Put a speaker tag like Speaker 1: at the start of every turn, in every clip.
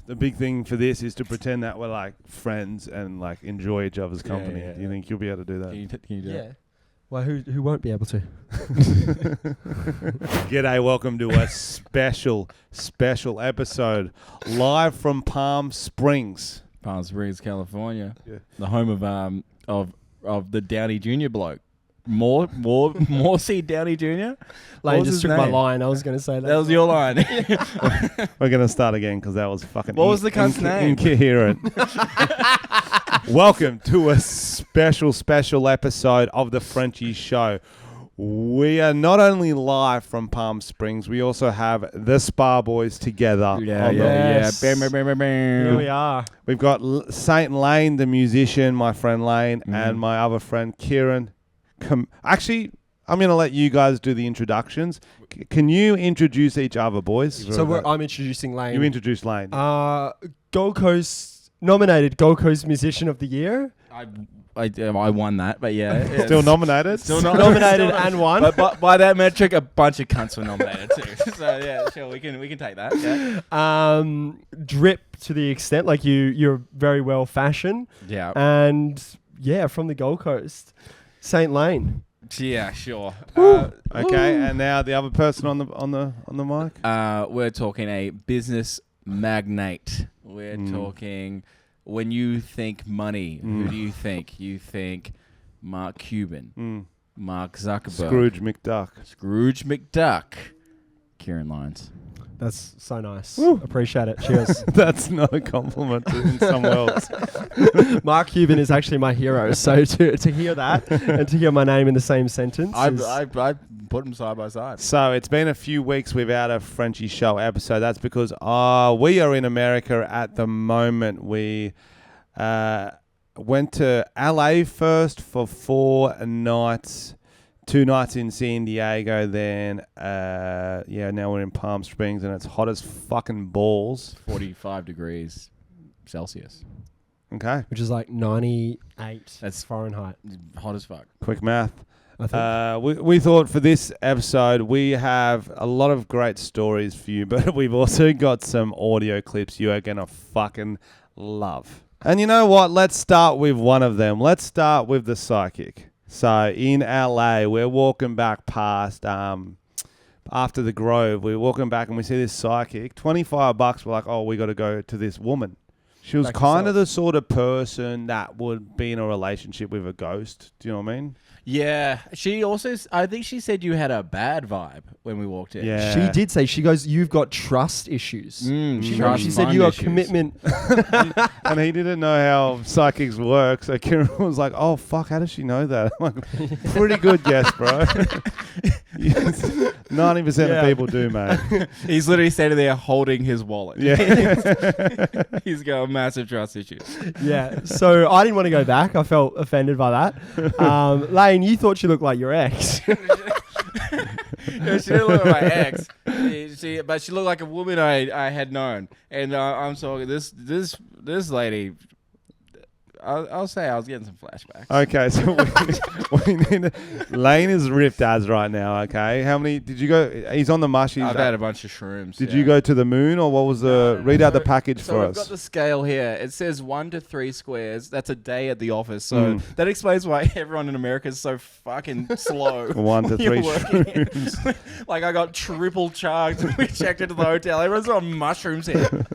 Speaker 1: The big thing for this is to pretend that we're like friends and like enjoy each other's company.
Speaker 2: Yeah.
Speaker 1: Do you think you'll be able to do that?
Speaker 2: Can you do it?
Speaker 3: Well, who won't be able to?
Speaker 1: G'day, welcome to a special episode live from Palm Springs,
Speaker 2: California.
Speaker 1: Yeah.
Speaker 2: The home of the Downey Jr. bloke. More see Downey Jr.
Speaker 3: Lane just took my line. I was going to say that.
Speaker 2: That was your line.
Speaker 1: We're going to start again because that was fucking
Speaker 2: What was the cunt's name?
Speaker 1: Incoherent. Welcome to a special episode of the Frenchie Show. We are not only live from Palm Springs, we also have the Spa Boys together.
Speaker 2: Yeah. Bam, bam, bam, bam, bam.
Speaker 3: Here we are.
Speaker 1: We've got Saint Lane, the musician, my friend Lane, and my other friend Ciaran. Actually, I'm going to let you guys do the introductions. Can you introduce each other, boys?
Speaker 3: So I'm introducing Lane.
Speaker 1: You introduce Lane.
Speaker 3: Gold Coast nominated Gold Coast Musician of the Year.
Speaker 2: I won that, but yeah.
Speaker 1: Still nominated?
Speaker 2: Still
Speaker 3: nominated and won.
Speaker 2: But by that metric, a bunch of cunts were nominated too. So yeah, sure, we can take that. Yeah.
Speaker 3: Drip to the extent, like you're very well fashioned.
Speaker 2: Yeah.
Speaker 3: And yeah, from the Gold Coast. Saint Lane.
Speaker 2: Yeah, sure.
Speaker 1: Okay, and now the other person on the mic.
Speaker 2: We're talking a business magnate. We're talking when you think money, who do you think? You think Mark Cuban, Mark Zuckerberg, Scrooge McDuck, Ciaran Lyons.
Speaker 3: That's so nice.
Speaker 1: Woo.
Speaker 3: Appreciate it. Cheers.
Speaker 1: That's not a compliment in some worlds.
Speaker 3: Mark Cuban is actually my hero. So to hear that and to hear my name in the same sentence.
Speaker 2: I put them side by side.
Speaker 1: So it's been a few weeks without a Frenchie Show episode. That's because we are in America at the moment. We went to LA first for 4 nights. 2 nights in San Diego, then now we're in Palm Springs and it's hot as fucking balls.
Speaker 2: 45 degrees Celsius.
Speaker 1: Okay.
Speaker 3: Which is like 98
Speaker 2: That's
Speaker 3: Fahrenheit.
Speaker 2: Hot as fuck.
Speaker 1: Quick math.
Speaker 3: I think.
Speaker 1: We thought for this episode we have a lot of great stories for you, but we've also got some audio clips you are going to fucking love. And you know what? Let's start with one of them. Let's start with the psychic. So in LA, we're walking back past after the Grove. We're walking back and we see this psychic. $25. We're like, oh, we got to go to this woman. She was kind of the sort of person that would be in a relationship with a ghost. Do you know what I mean?
Speaker 2: Yeah. She also, I think she said you had a bad vibe when we walked in.
Speaker 1: Yeah.
Speaker 3: She did say, she goes, you've got trust issues. She said you got commitment.
Speaker 1: And he didn't know how psychics work. So Ciaran was like, oh, fuck, how does she know that? I'm like, pretty good guess, bro. 90% of people do, mate.
Speaker 2: He's literally standing there holding his wallet.
Speaker 1: Yeah.
Speaker 2: He's got massive trust issues.
Speaker 3: Yeah. So I didn't want to go back. I felt offended by that. Lane, you thought she looked like your ex.
Speaker 2: No, she didn't look like my ex. But she looked like a woman I had known. And I'm talking this lady. I'll say I was getting some flashbacks.
Speaker 1: Okay, so we need Lane is ripped as right now, okay? How many did you go? He's on the mush.
Speaker 2: I've had a bunch of shrooms.
Speaker 1: Did you go to the moon or what was the... read out the package for us.
Speaker 2: So I've got the scale here. It says 1 to 3 squares. That's a day at the office. So that explains why everyone in America is so fucking slow.
Speaker 1: 1 to 3 shrooms.
Speaker 2: Like I got triple charged when we checked into the hotel. Everyone's on mushrooms here.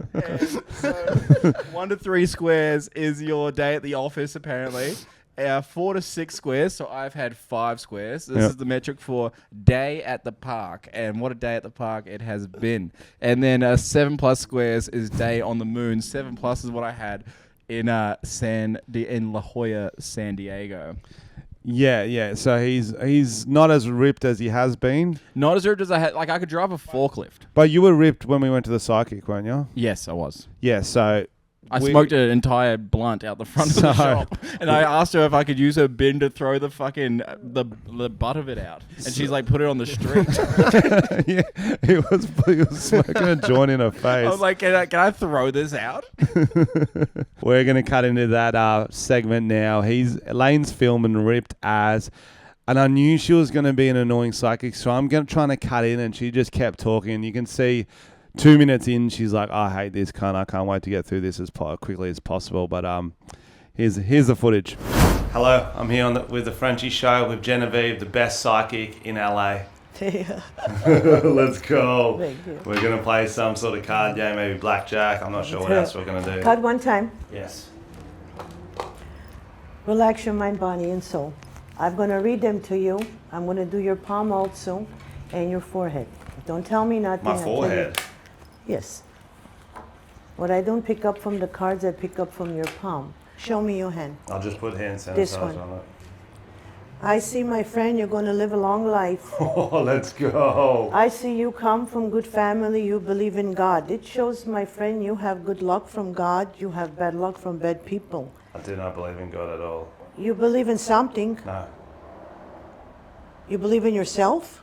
Speaker 2: So 1 to 3 squares is your day at the office, apparently. 4 to 6 squares, so I've had 5 squares. This is the metric for day at the park, and what a day at the park it has been. And then 7+ squares is day on the moon. 7+ is what I had in La Jolla, San Diego.
Speaker 1: Yeah. So he's not as ripped as he has been.
Speaker 2: Not as ripped as I had. Like I could drive a forklift.
Speaker 1: But you were ripped when we went to the psychic, weren't you?
Speaker 2: Yes, I was.
Speaker 1: Yeah. So
Speaker 2: I smoked an entire blunt out the front of the shop, and I asked her if I could use her bin to throw the fucking the butt of it out, and she's like, "Put it on the street."
Speaker 1: Yeah, he was smoking a joint in her face.
Speaker 2: I was like, "Can I throw this out?"
Speaker 1: We're gonna cut into that segment now. Lane's filming ripped as. And I knew she was going to be an annoying psychic, so I'm trying to cut in, and she just kept talking. You can see 2 minutes in, she's like, I hate this cunt. I can't wait to get through this as quickly as possible. But here's the footage. Hello, I'm here with the Frenchie Show with Genevieve, the best psychic in LA. Let's go. We're going to play some sort of card game, maybe blackjack. I'm not sure what else we're going to do.
Speaker 4: Card one time.
Speaker 1: Yes.
Speaker 4: Relax your mind, body, and soul. I'm going to read them to you. I'm going to do your palm also and your forehead. Don't tell me nothing.
Speaker 1: My forehead?
Speaker 4: Yes. What I don't pick up from the cards, I pick up from your palm. Show me your hand.
Speaker 1: I'll just put hand
Speaker 4: This
Speaker 1: sanitizer
Speaker 4: one.
Speaker 1: on it.
Speaker 4: I see, my friend, you're going to live a long life.
Speaker 1: Oh, let's go.
Speaker 4: I see you come from good family. You believe in God. It shows, my friend, you have good luck from God. You have bad luck from bad people.
Speaker 1: I do not believe in God at all.
Speaker 4: You believe in something.
Speaker 1: No.
Speaker 4: You believe in yourself?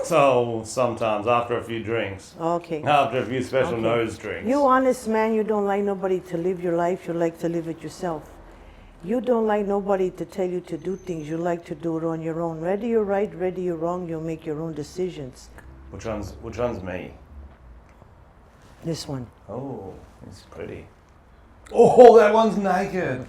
Speaker 1: So sometimes after a few drinks,
Speaker 4: Okay.
Speaker 1: after a few special
Speaker 4: Okay.
Speaker 1: nose drinks.
Speaker 4: You honest man, you don't like nobody to live your life. You like to live it yourself. You don't like nobody to tell you to do things. You like to do it on your own. Whether you're right, whether you're wrong, you'll make your own decisions.
Speaker 1: Which one's me?
Speaker 4: This one.
Speaker 1: Oh, it's pretty. Oh, that one's naked.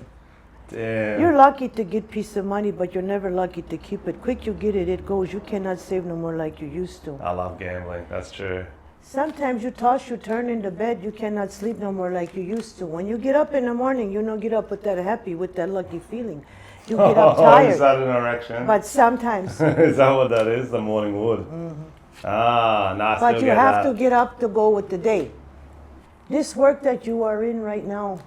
Speaker 1: Damn.
Speaker 4: You're lucky to get piece of money, but you're never lucky to keep it. Quick you get it, it goes. You cannot save no more like you used to.
Speaker 1: I love gambling. That's true.
Speaker 4: Sometimes you toss, you turn in the bed, you cannot sleep no more like you used to. When you get up in the morning, you don't get up with that happy, with that lucky feeling. You get up tired.
Speaker 1: Is that an erection?
Speaker 4: But sometimes.
Speaker 1: Is that what that is? The morning wood?
Speaker 4: Mm-hmm.
Speaker 1: Ah, nice.
Speaker 4: But you have to get up to go with the day. This work that you are in right now,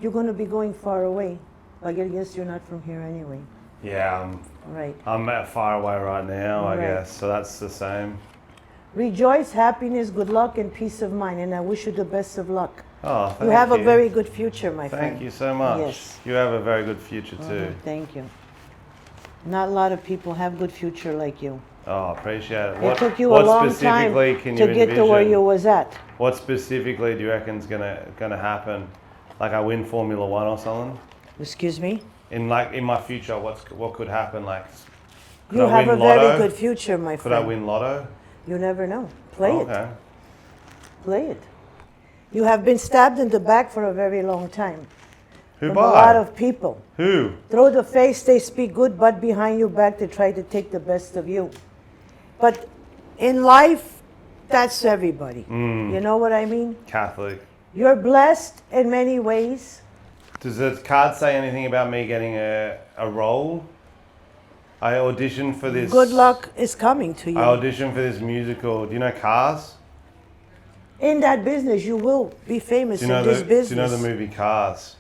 Speaker 4: you're going to be going far away. I guess you're not from here anyway.
Speaker 1: Yeah,
Speaker 4: Right.
Speaker 1: I'm far away right now, I
Speaker 4: Right.
Speaker 1: guess. So that's the same.
Speaker 4: Rejoice, happiness, good luck, and peace of mind. And I wish you the best of luck.
Speaker 1: Oh, thank
Speaker 4: You have a very good future, my friend.
Speaker 1: Thank you so much.
Speaker 4: Yes.
Speaker 1: You have a very good future too.
Speaker 4: Thank you. Not a lot of people have good future like you.
Speaker 1: Oh, appreciate it.
Speaker 4: It took you a long time to get to where you was at.
Speaker 1: What specifically do you reckon's gonna happen? Like I win Formula One or something?
Speaker 4: Excuse me?
Speaker 1: In my future, what could happen? Like, could
Speaker 4: You
Speaker 1: I
Speaker 4: have
Speaker 1: win
Speaker 4: a
Speaker 1: lotto?
Speaker 4: very good future, my
Speaker 1: Could I
Speaker 4: friend.
Speaker 1: win lotto?
Speaker 4: You never know. Play
Speaker 1: Oh,
Speaker 4: it.
Speaker 1: okay.
Speaker 4: Play it. You have been stabbed in the back for a very long time.
Speaker 1: Who
Speaker 4: From
Speaker 1: by?
Speaker 4: a lot of people.
Speaker 1: Who?
Speaker 4: Through the face, they speak good, but behind your back, they try to take the best of you. But in life, that's everybody. You know what I mean?
Speaker 1: Catholic.
Speaker 4: You're blessed in many ways.
Speaker 1: Does the card say anything about me getting a role? I auditioned for this.
Speaker 4: Good luck is coming to
Speaker 1: I
Speaker 4: you.
Speaker 1: auditioned for this musical. Do you know Cars?
Speaker 4: In that business, you will be famous
Speaker 1: Do you know
Speaker 4: in this
Speaker 1: Do
Speaker 4: business.
Speaker 1: you know the movie Cars?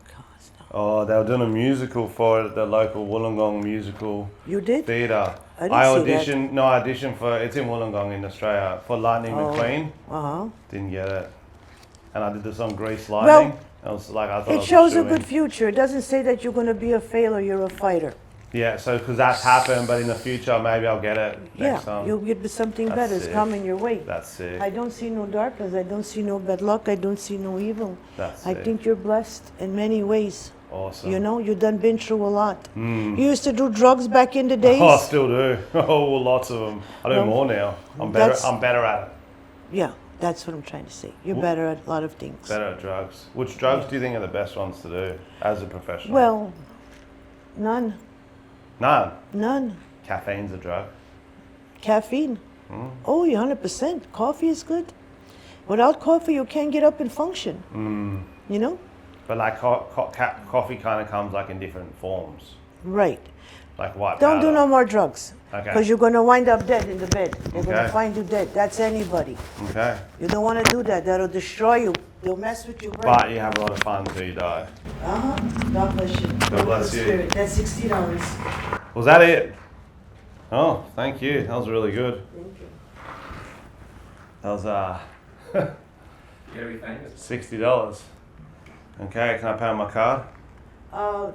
Speaker 4: Cars, no.
Speaker 1: Oh, they were doing a musical for the local Wollongong musical
Speaker 4: You did?
Speaker 1: theatre.
Speaker 4: I didn't see that.
Speaker 1: auditioned. No, I auditioned for. It's in Wollongong in Australia for Lightning McQueen.
Speaker 4: Uh-huh.
Speaker 1: Didn't get it, and I did the song Grease
Speaker 4: Well,
Speaker 1: Lightning. I was like, I thought I
Speaker 4: It
Speaker 1: was
Speaker 4: shows a
Speaker 1: shoo-in.
Speaker 4: good future. It doesn't say that you're going to be a failure, you're a fighter.
Speaker 1: Yeah, so because that's happened, but in the future maybe I'll get it next time.
Speaker 4: You'll get something
Speaker 1: That's
Speaker 4: better. It's
Speaker 1: sick.
Speaker 4: coming your way.
Speaker 1: That's sick.
Speaker 4: I don't see no darkness. I don't see no bad luck. I don't see no evil.
Speaker 1: That's
Speaker 4: I
Speaker 1: sick.
Speaker 4: think you're blessed in many ways.
Speaker 1: Awesome.
Speaker 4: You know, you done been through a lot. You used to do drugs back in the days.
Speaker 1: Oh, I still do. Oh, lots of them. I do
Speaker 4: Well,
Speaker 1: more now. I'm better.
Speaker 4: that's-
Speaker 1: I'm better at it.
Speaker 4: Yeah, that's what I'm trying to say. You're better at a lot of things.
Speaker 1: Better at drugs. Which drugs do you think are the best ones to do as a professional?
Speaker 4: Well, none.
Speaker 1: None. Caffeine's a drug.
Speaker 4: Caffeine. Oh, 100%. Coffee is good. Without coffee, you can't get up and function. You know?
Speaker 1: But like coffee kind of comes like in different forms.
Speaker 4: Right.
Speaker 1: Like white
Speaker 4: Don't do
Speaker 1: powder.
Speaker 4: no more drugs.
Speaker 1: Okay.
Speaker 4: Because you're going to wind up dead in the bed. They're going
Speaker 1: Okay.
Speaker 4: to find you dead. That's anybody.
Speaker 1: Okay.
Speaker 4: You don't want to do that. That'll destroy you. They'll mess with your brain.
Speaker 1: But you have a lot of fun until you die.
Speaker 4: God bless you.
Speaker 1: God bless you.
Speaker 4: Spirit. That's $60.
Speaker 1: Was that it? Oh, thank you. That was really good.
Speaker 4: Thank you.
Speaker 1: That was
Speaker 2: You gotta be famous.
Speaker 1: $60. Okay, can I pay on my card?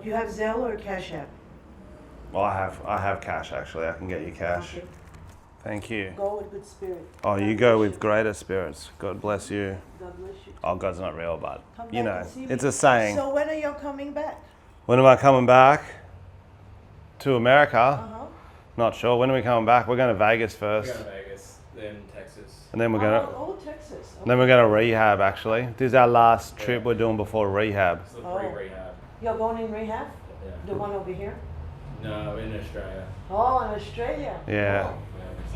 Speaker 4: You have Zelle or Cash App?
Speaker 1: Well, I have cash actually. I can get you cash.
Speaker 4: Okay.
Speaker 1: Thank you.
Speaker 4: Go with good spirit.
Speaker 1: Oh, you go with greater spirits. God bless you.
Speaker 4: God bless you.
Speaker 1: Oh, God's not real, but
Speaker 4: Come
Speaker 1: you
Speaker 4: back
Speaker 1: know,
Speaker 4: and see me.
Speaker 1: it's a saying.
Speaker 4: So when are you coming back?
Speaker 1: When am I coming back to America?
Speaker 4: Uh-huh.
Speaker 1: Not sure. When are we coming back? We're going to Vegas first.
Speaker 2: Vegas. in Texas.
Speaker 1: And then we're gonna
Speaker 4: Oh, Texas.
Speaker 1: then we're gonna rehab. Actually, this is our last trip we're doing before rehab.
Speaker 2: It's the
Speaker 4: Oh.
Speaker 2: pre-rehab.
Speaker 4: You're going in rehab?
Speaker 2: Yeah.
Speaker 4: The one over here?
Speaker 2: No, in Australia.
Speaker 4: Oh, in Australia.
Speaker 1: Yeah.
Speaker 4: Oh.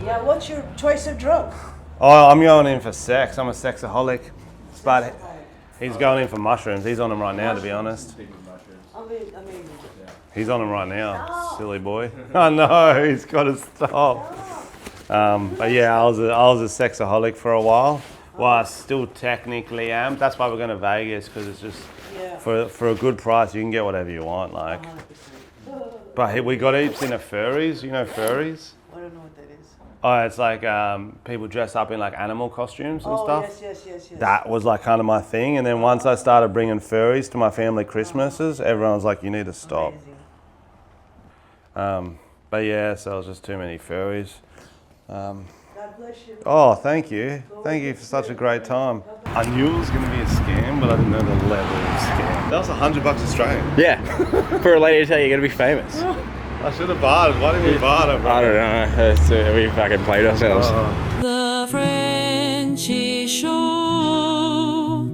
Speaker 4: Yeah, what's your choice of drug?
Speaker 1: Oh, I'm going in for sex. I'm a sexaholic. But he's going in for mushrooms. He's on them right now, to be honest.
Speaker 2: Speaking of mushrooms.
Speaker 4: Amazing.
Speaker 1: He's on them right now,
Speaker 4: Stop.
Speaker 1: silly boy. Oh no, he's got to stop. But yeah, I was a sexaholic for a while. Well, I still technically am. That's why we're going to Vegas, because it's just
Speaker 4: Yeah.
Speaker 1: for a good price you can get whatever you want. Like,
Speaker 4: 100%.
Speaker 1: but we got heaps into furries. You know furries?
Speaker 4: I don't know what that is.
Speaker 1: Oh, it's like people dress up in like animal costumes and
Speaker 4: Oh,
Speaker 1: stuff.
Speaker 4: yes.
Speaker 1: That was like kind of my thing. And then once I started bringing furries to my family Christmases, everyone was like, "You need to stop."
Speaker 4: Amazing.
Speaker 1: But yeah, so it was just too many furries.
Speaker 4: God bless you.
Speaker 1: Oh, thank you. Thank you for such a great time. I knew it was going to be a scam, but I didn't know the level of scam. That was $100 Australian.
Speaker 5: Yeah, for a lady to tell you you're going to be famous.
Speaker 1: I should have bartered. Why didn't we barter, bro?
Speaker 5: I don't know. We fucking played ourselves.
Speaker 6: The Frenchie Show.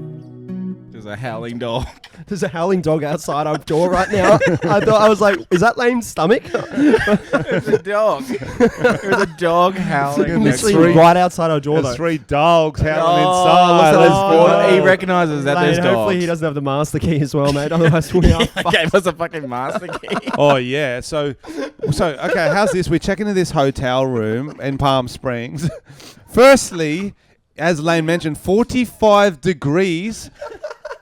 Speaker 2: There's a howling dog.
Speaker 3: There's a howling dog outside our door right now. I was like, is that Lane's stomach?
Speaker 2: There's a dog. There's a dog howling.
Speaker 3: Literally right outside our door,
Speaker 1: There's
Speaker 3: though.
Speaker 1: 3 dogs howling
Speaker 2: Oh,
Speaker 1: inside.
Speaker 2: look at
Speaker 1: Oh.
Speaker 2: this boy. He recognises that
Speaker 3: Lane,
Speaker 2: there's dogs.
Speaker 3: hopefully he doesn't have the master key as well, mate. Otherwise we are fucked.
Speaker 2: Gave us a fucking master key.
Speaker 1: Oh yeah, so okay, how's this? We check into this hotel room in Palm Springs. Firstly, as Lane mentioned, 45 degrees.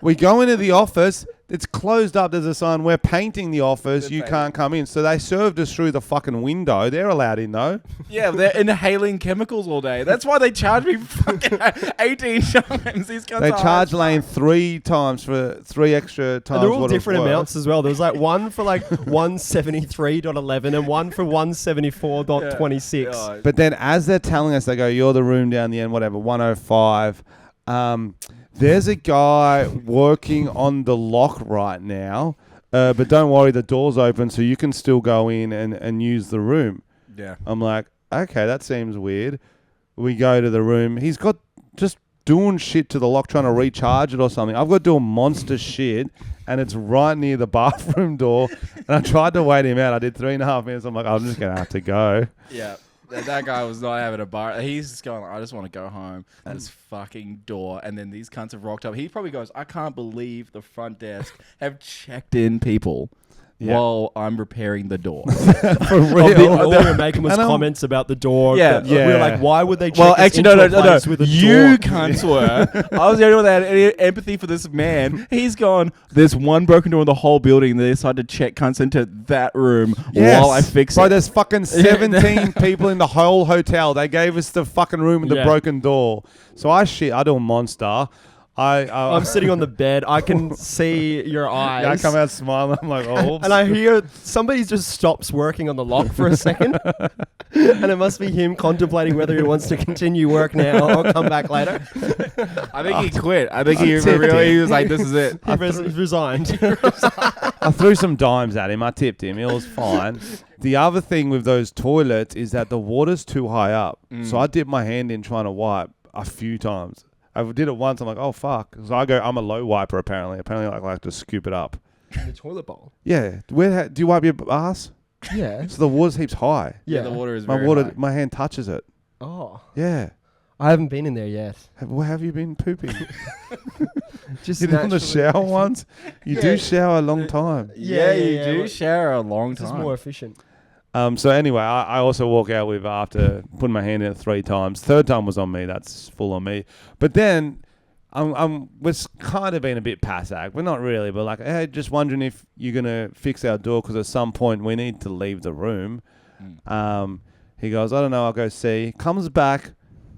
Speaker 1: We go into the office. It's closed up. There's a sign, "We're painting the office. You can't come in." So they served us through the fucking window. They're allowed in though.
Speaker 2: Yeah, they're inhaling chemicals all day. That's why they charge me fucking 18 times. These guys
Speaker 1: They
Speaker 2: are
Speaker 1: charge
Speaker 2: hard.
Speaker 1: Lane 3 times for 3 extra times.
Speaker 3: And they're all
Speaker 1: what it was
Speaker 3: different
Speaker 1: worth.
Speaker 3: amounts as well. There was like one for like 173.11 and one for 174.26.
Speaker 2: Yeah.
Speaker 1: But then as they're telling us, they go, "You're the room down the end, whatever, 105. There's a guy working on the lock right now, but don't worry, the door's open, so you can still go in and use the room."
Speaker 2: Yeah.
Speaker 1: I'm like, okay, that seems weird. We go to the room. He's got just doing shit to the lock, trying to recharge it or something. I've got doing monster shit, and it's right near the bathroom door. And I tried to wait him out. I did 3.5 minutes. I'm like, I'm just going to have to go.
Speaker 2: Yeah. That guy was not having a bar. He's just going, I just want to go home. And this fucking door. And then these cunts have rocked up. He probably goes, I can't believe the front desk have checked in people while I'm repairing the door.
Speaker 1: For real.
Speaker 3: All we were making was
Speaker 1: And I'm-
Speaker 3: comments about the door.
Speaker 2: Yeah.
Speaker 3: We were
Speaker 1: Yeah.
Speaker 3: like, why would they check
Speaker 2: Well,
Speaker 3: us
Speaker 2: actually,
Speaker 3: into
Speaker 2: no.
Speaker 3: a place with a
Speaker 2: You
Speaker 3: door?
Speaker 2: cunts were. I was the only one that had any empathy for this man. He's gone, there's one broken door in the whole building. They decided to check cunts into that room while I fix
Speaker 1: Bro,
Speaker 2: it.
Speaker 1: there's fucking 17 people in the whole hotel. They gave us the fucking room with the
Speaker 3: Yeah.
Speaker 1: broken door. So I do a monster.
Speaker 3: I'm sitting on the bed. I can see your eyes.
Speaker 1: Yeah, I come out smiling. I'm like, oh.
Speaker 3: And I hear somebody just stops working on the lock for a second. And it must be him contemplating whether he wants to continue work now or come back later.
Speaker 2: I think he quit. I think he
Speaker 1: tipped
Speaker 2: really
Speaker 1: him.
Speaker 2: he was like, this is it.
Speaker 3: He resigned.
Speaker 1: I threw some dimes at him. I tipped him. It was fine. The other thing with those toilets is that the water's too high up. So I dipped my hand in trying to wipe a few times. I did it once. I'm like, oh, fuck. So I go, I'm a low wiper, apparently. Apparently, I like to scoop it up.
Speaker 3: In the toilet bowl.
Speaker 1: Yeah. Do you wipe your ass?
Speaker 3: Yeah.
Speaker 1: So the water's heaps high.
Speaker 2: Yeah, the water is
Speaker 1: My
Speaker 2: very high.
Speaker 1: my hand touches it.
Speaker 3: Oh.
Speaker 1: Yeah.
Speaker 3: I haven't been in there yet.
Speaker 1: Where have you been pooping?
Speaker 3: Just
Speaker 1: You did on the shower once? You do shower a long time.
Speaker 2: Yeah, you
Speaker 3: yeah,
Speaker 2: do
Speaker 3: well,
Speaker 2: shower a long
Speaker 3: This is
Speaker 2: time.
Speaker 3: more efficient.
Speaker 1: So anyway, I also walk out with after putting my hand in it 3 times. Third time was on me. That's full on me. But then we're kind of being a bit passac. We're not really, but like, hey, just wondering if you're gonna fix our door because at some point we need to leave the room. He goes, I don't know. I'll go see. Comes back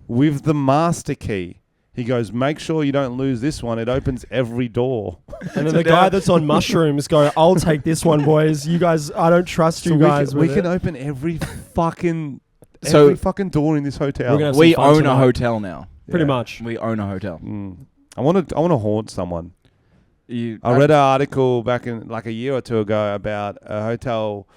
Speaker 1: with the master key. He goes, make sure you don't lose this one. It opens every door.
Speaker 3: And then the guy that's on mushrooms go, I'll take this one, boys. You guys, I don't trust you
Speaker 1: So
Speaker 3: guys.
Speaker 1: we
Speaker 3: with
Speaker 1: can
Speaker 3: it.
Speaker 1: open every fucking
Speaker 2: So-
Speaker 1: every fucking door in this hotel.
Speaker 3: We're gonna have
Speaker 2: We
Speaker 3: some fun
Speaker 2: own a
Speaker 3: tonight.
Speaker 2: hotel now.
Speaker 3: Pretty
Speaker 1: Yeah.
Speaker 3: much.
Speaker 2: We own a hotel.
Speaker 1: I want to haunt someone. I read an article back in like a year or two ago about a hotel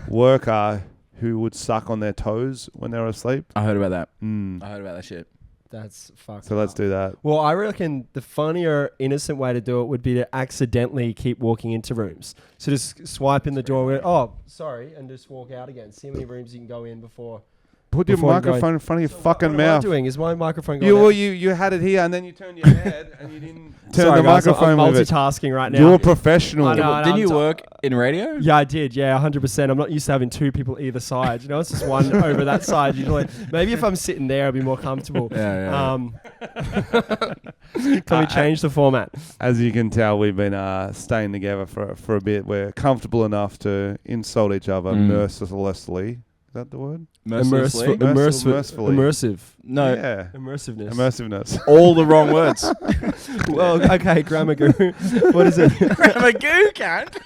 Speaker 1: worker who would suck on their toes when they were asleep.
Speaker 2: I heard about that.
Speaker 1: Mm.
Speaker 2: I heard about that shit.
Speaker 3: That's fucked.
Speaker 1: So let's do that.
Speaker 3: Well, I reckon the funnier, innocent way to do it would be to accidentally keep walking into rooms. So just swipe in the doorway. Oh, sorry, and just walk out again. See how many rooms you can go in before.
Speaker 1: Put your
Speaker 3: Before you go
Speaker 1: microphone in front of your fucking
Speaker 3: what am I
Speaker 1: mouth.
Speaker 3: doing? Is my microphone going?
Speaker 1: You had it here and then you turned your head and you didn't turn
Speaker 3: Sorry,
Speaker 1: the
Speaker 3: guys,
Speaker 1: microphone
Speaker 3: I'm
Speaker 1: with it.
Speaker 3: multitasking right now.
Speaker 1: You're a professional.
Speaker 3: I know.
Speaker 2: Didn't you work in radio?
Speaker 3: Yeah, I did. Yeah, 100%. I'm not used to having two people either side. You know, it's just one over that side. Usually, maybe if I'm sitting there, I'll be more comfortable.
Speaker 2: Yeah.
Speaker 3: Can we change the format?
Speaker 1: As you can tell, we've been staying together for a bit. We're comfortable enough to insult each other mercilessly. Is that the word?
Speaker 2: Mercilessly?
Speaker 1: Mercifully.
Speaker 3: Immersive.
Speaker 2: No.
Speaker 1: Yeah.
Speaker 3: Immersiveness.
Speaker 1: Immersiveness.
Speaker 2: All the wrong words.
Speaker 3: Well, okay, grammar guru. What is it?
Speaker 2: Grammar goo, cunt.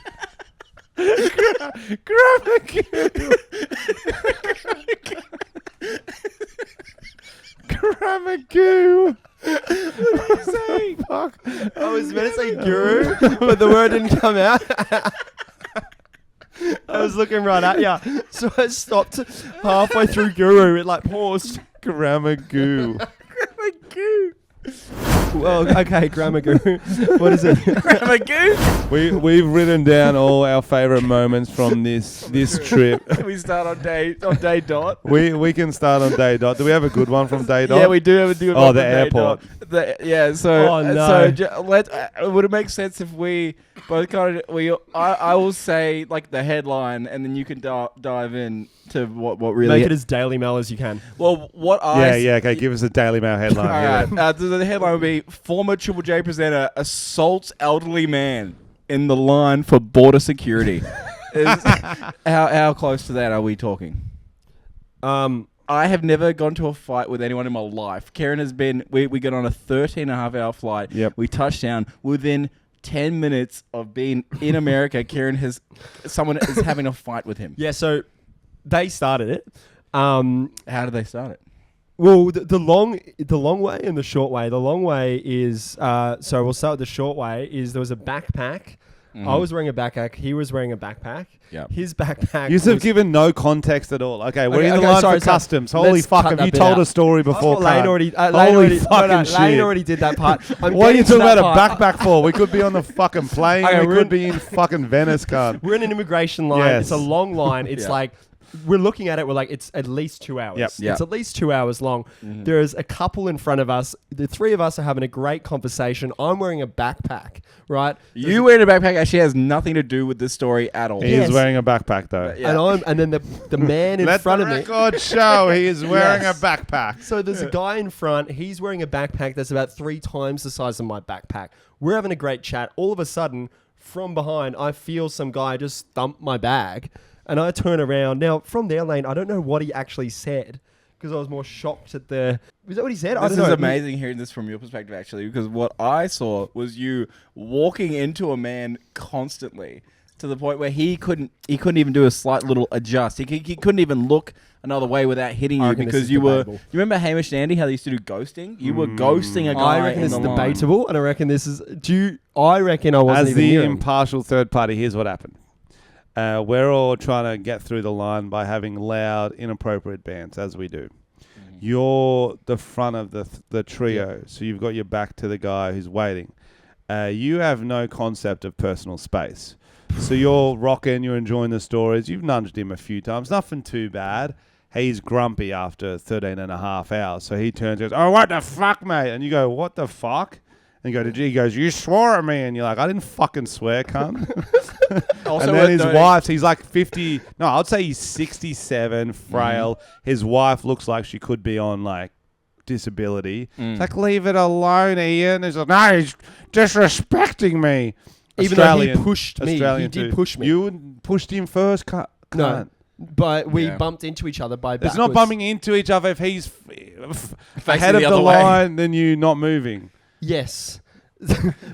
Speaker 1: Grammar goo. Fuck.
Speaker 3: I was meant to say guru, but the word didn't come out. I was looking right at you, so I stopped halfway through guru. It like paused.
Speaker 1: Grammar goo.
Speaker 2: Grammar goo.
Speaker 3: Well, okay, grammar guru. What is it?
Speaker 2: Grammar goo.
Speaker 1: We've written down all our favourite moments from this trip.
Speaker 2: Can we start on day dot?
Speaker 1: We can start on day dot. Do we have a good one from day dot?
Speaker 2: Yeah, we do have a good one.
Speaker 1: Oh, the airport.
Speaker 2: So
Speaker 3: no.
Speaker 2: would it make sense if we both kind of I will say like the headline and then you can dive in to what really
Speaker 3: Make it as Daily Mail as you can.
Speaker 2: well what I
Speaker 1: Okay, give us a Daily Mail headline.
Speaker 2: all right, the headline would be former Triple J presenter assaults elderly man in the line for border security. How close to that are we talking? I have never gone to a fight with anyone in my life. Ciaran has been, we got on a 13.5-hour flight.
Speaker 1: Yep.
Speaker 2: We touched down. Within 10 minutes of being in America, someone is having a fight with him.
Speaker 3: Yeah, so they started it.
Speaker 2: How did they start it?
Speaker 3: Well, the long way and the short way. The long way is so we'll start with the short way. Is there was a backpack.
Speaker 2: Mm-hmm.
Speaker 3: I was wearing a backpack. He was wearing a backpack.
Speaker 2: Yep.
Speaker 3: His backpack.
Speaker 1: You've given no context at all. Okay, we're in the
Speaker 3: okay,
Speaker 1: line
Speaker 3: sorry,
Speaker 1: for customs. Holy
Speaker 3: let's
Speaker 1: fuck,
Speaker 3: cut
Speaker 1: have
Speaker 3: that
Speaker 1: you
Speaker 3: bit
Speaker 1: told
Speaker 3: out.
Speaker 1: a story before?
Speaker 3: Lane
Speaker 1: cunt?
Speaker 3: already.
Speaker 1: Holy fucking shit.
Speaker 3: Lane already did that part.
Speaker 1: What are you talking about a backpack for? We could be on the fucking plane.
Speaker 3: Okay,
Speaker 1: We could be in fucking Venice, cunt.
Speaker 3: We're in an immigration line.
Speaker 1: Yes.
Speaker 3: It's a long line. It's like we're looking at it. We're like, it's at least 2 hours.
Speaker 1: Yep.
Speaker 3: It's at least 2 hours long.
Speaker 2: Mm-hmm.
Speaker 3: There's a couple in front of us. The three of us are having a great conversation. I'm wearing a backpack, right?
Speaker 2: You wearing a backpack actually has nothing to do with this story at all.
Speaker 1: He
Speaker 3: Yes.
Speaker 1: is wearing a backpack, though.
Speaker 2: Yeah.
Speaker 3: And then the man in
Speaker 1: Let
Speaker 3: front
Speaker 1: the
Speaker 3: of me.
Speaker 1: record show he is wearing
Speaker 3: Yes.
Speaker 1: a backpack.
Speaker 3: So there's a guy in front. He's wearing a backpack that's about 3 times the size of my backpack. We're having a great chat. All of a sudden, from behind, I feel some guy just thump my bag. And I turn around. Now, from there, Lane, I don't know what he actually said because I was more shocked at the... Was that what he said? I
Speaker 2: This
Speaker 3: don't
Speaker 2: is
Speaker 3: know.
Speaker 2: amazing hearing this from your perspective, actually, because what I saw was you walking into a man constantly to the point where he couldn't even do a slight little adjust. He couldn't even look another way without hitting
Speaker 3: I
Speaker 2: you
Speaker 3: reckon this
Speaker 2: because
Speaker 3: is
Speaker 2: you were...
Speaker 3: debatable.
Speaker 2: You remember Hamish and Andy, how they used to do ghosting? You were ghosting a guy
Speaker 3: I reckon
Speaker 2: in
Speaker 3: this
Speaker 2: the
Speaker 3: is
Speaker 2: line.
Speaker 3: debatable, and I reckon this is... I reckon I wasn't
Speaker 1: As
Speaker 3: even
Speaker 1: the
Speaker 3: near him.
Speaker 1: impartial third party, here's what happened. We're all trying to get through the line by having loud, inappropriate bands, as we do.
Speaker 2: Mm-hmm.
Speaker 1: You're the front of the trio, so you've got your back to the guy who's waiting. You have no concept of personal space. So you're rocking, you're enjoying the stories. You've nudged him a few times. Nothing too bad. He's grumpy after 13 and a half hours. So he turns and goes, "Oh, what the fuck, mate?" And you go, "What the fuck?" And you go, he goes, "You swore at me." And you're like, "I didn't fucking swear, cunt."
Speaker 2: Also
Speaker 1: and then his
Speaker 2: worth
Speaker 1: wife, he's like 50. No, I'd say he's 67, frail. His wife looks like she could be on like disability. It's like, "Leave it alone, Ian." He's like, "No, he's disrespecting me."
Speaker 3: Even though he
Speaker 1: Australian-
Speaker 3: pushed me. He
Speaker 1: Australian
Speaker 3: did
Speaker 1: too.
Speaker 3: push me.
Speaker 1: You pushed him first, cunt.
Speaker 3: No. But we
Speaker 2: Yeah.
Speaker 3: bumped into each other by
Speaker 1: It's
Speaker 3: backwards.
Speaker 1: not bumping into each other if he's ahead
Speaker 2: the
Speaker 1: of the
Speaker 2: other way.
Speaker 1: line than you not moving.
Speaker 3: Yes.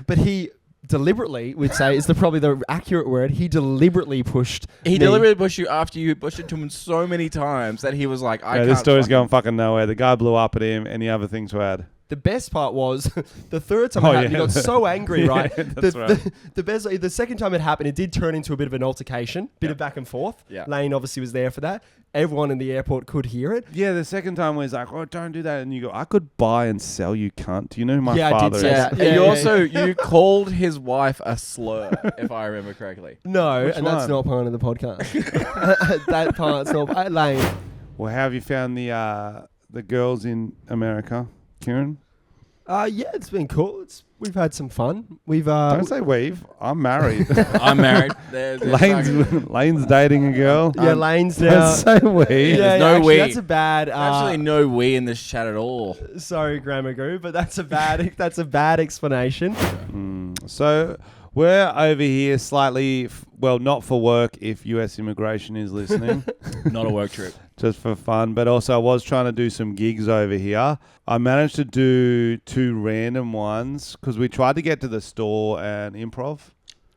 Speaker 3: But he deliberately, we'd say, is probably the accurate word. He deliberately pushed
Speaker 2: He
Speaker 3: me.
Speaker 2: deliberately pushed you after you pushed into him so many times that he was like, I
Speaker 1: Yeah,
Speaker 2: can't
Speaker 1: this story's
Speaker 2: fucking-
Speaker 1: going fucking nowhere. The guy blew up at him. Any other things to add?
Speaker 3: The best part was the third time it happened, he got so angry, right?
Speaker 1: That's right.
Speaker 3: The second time it happened, it did turn into a bit of an altercation, bit of back and forth.
Speaker 2: Yeah.
Speaker 3: Lane obviously was there for that. Everyone in the airport could hear it.
Speaker 1: Yeah, the second time was like, oh, don't do that. And you go, I could buy and sell you, cunt. Do you know who my
Speaker 3: Yeah, I did
Speaker 1: father
Speaker 3: say
Speaker 1: is?
Speaker 3: that.
Speaker 2: And
Speaker 3: Yeah,
Speaker 2: you
Speaker 3: yeah,
Speaker 2: also you called his wife a slur, if I remember correctly.
Speaker 3: No,
Speaker 1: Which
Speaker 3: and that's
Speaker 1: one?
Speaker 3: not part of the podcast. That part's not. Lane.
Speaker 1: Well, how have you found the girls in America, Ciaran?
Speaker 3: Yeah, it's been cool. We've had some fun. We've
Speaker 1: Don't say we've. I'm married.
Speaker 2: I'm married. There's
Speaker 1: Lane's dating a girl.
Speaker 3: yeah, Lane's now.
Speaker 1: Don't say we.
Speaker 2: There's no
Speaker 3: actually,
Speaker 2: we.
Speaker 3: That's a bad.
Speaker 2: actually no we in this chat at all.
Speaker 3: Sorry, Grammar Guru, but that's a bad. That's a bad explanation.
Speaker 1: So we're over here slightly, well, not for work if US immigration is listening,
Speaker 2: Not a work trip.
Speaker 1: just for fun. But also I was trying to do some gigs over here. I managed to do 2 random ones because we tried to get to the store and improv.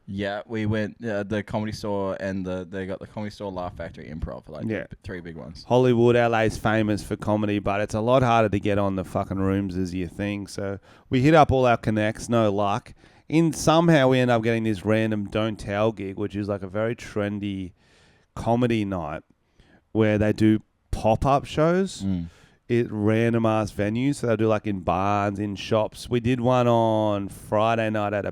Speaker 2: Yeah, we went the Comedy Store and they got the Comedy Store, Laugh Factory, Improv, like
Speaker 1: Yeah.
Speaker 2: the 3 big ones.
Speaker 1: Hollywood, LA's famous for comedy, but it's a lot harder to get on the fucking rooms as you think. So we hit up all our connects, no luck. Somehow we end up getting this random Don't Tell gig, which is like a very trendy comedy night where they do pop-up shows at random ass venues. So they'll do like in barns, in shops. We did one on Friday night at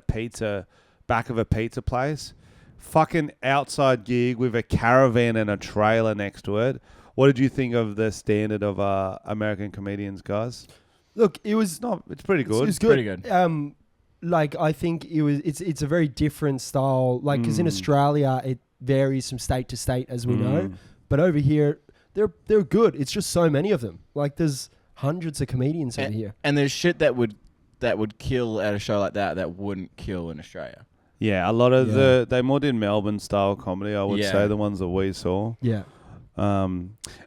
Speaker 1: back of a pizza place. Fucking outside gig with a caravan and a trailer next to it. What did you think of the standard of American comedians, guys?
Speaker 3: Look, it was
Speaker 1: It's pretty good.
Speaker 3: It was good.
Speaker 2: Pretty good.
Speaker 3: Like I think it's a very different style. Like because in Australia it varies from state to state, as we know, but over here they're good. It's just so many of them. Like there's hundreds of comedians over here.
Speaker 2: And there's shit that would kill at a show like that wouldn't kill in Australia.
Speaker 1: Yeah, a lot of they more did Melbourne style comedy, I would say, the ones that we saw.
Speaker 3: Yeah.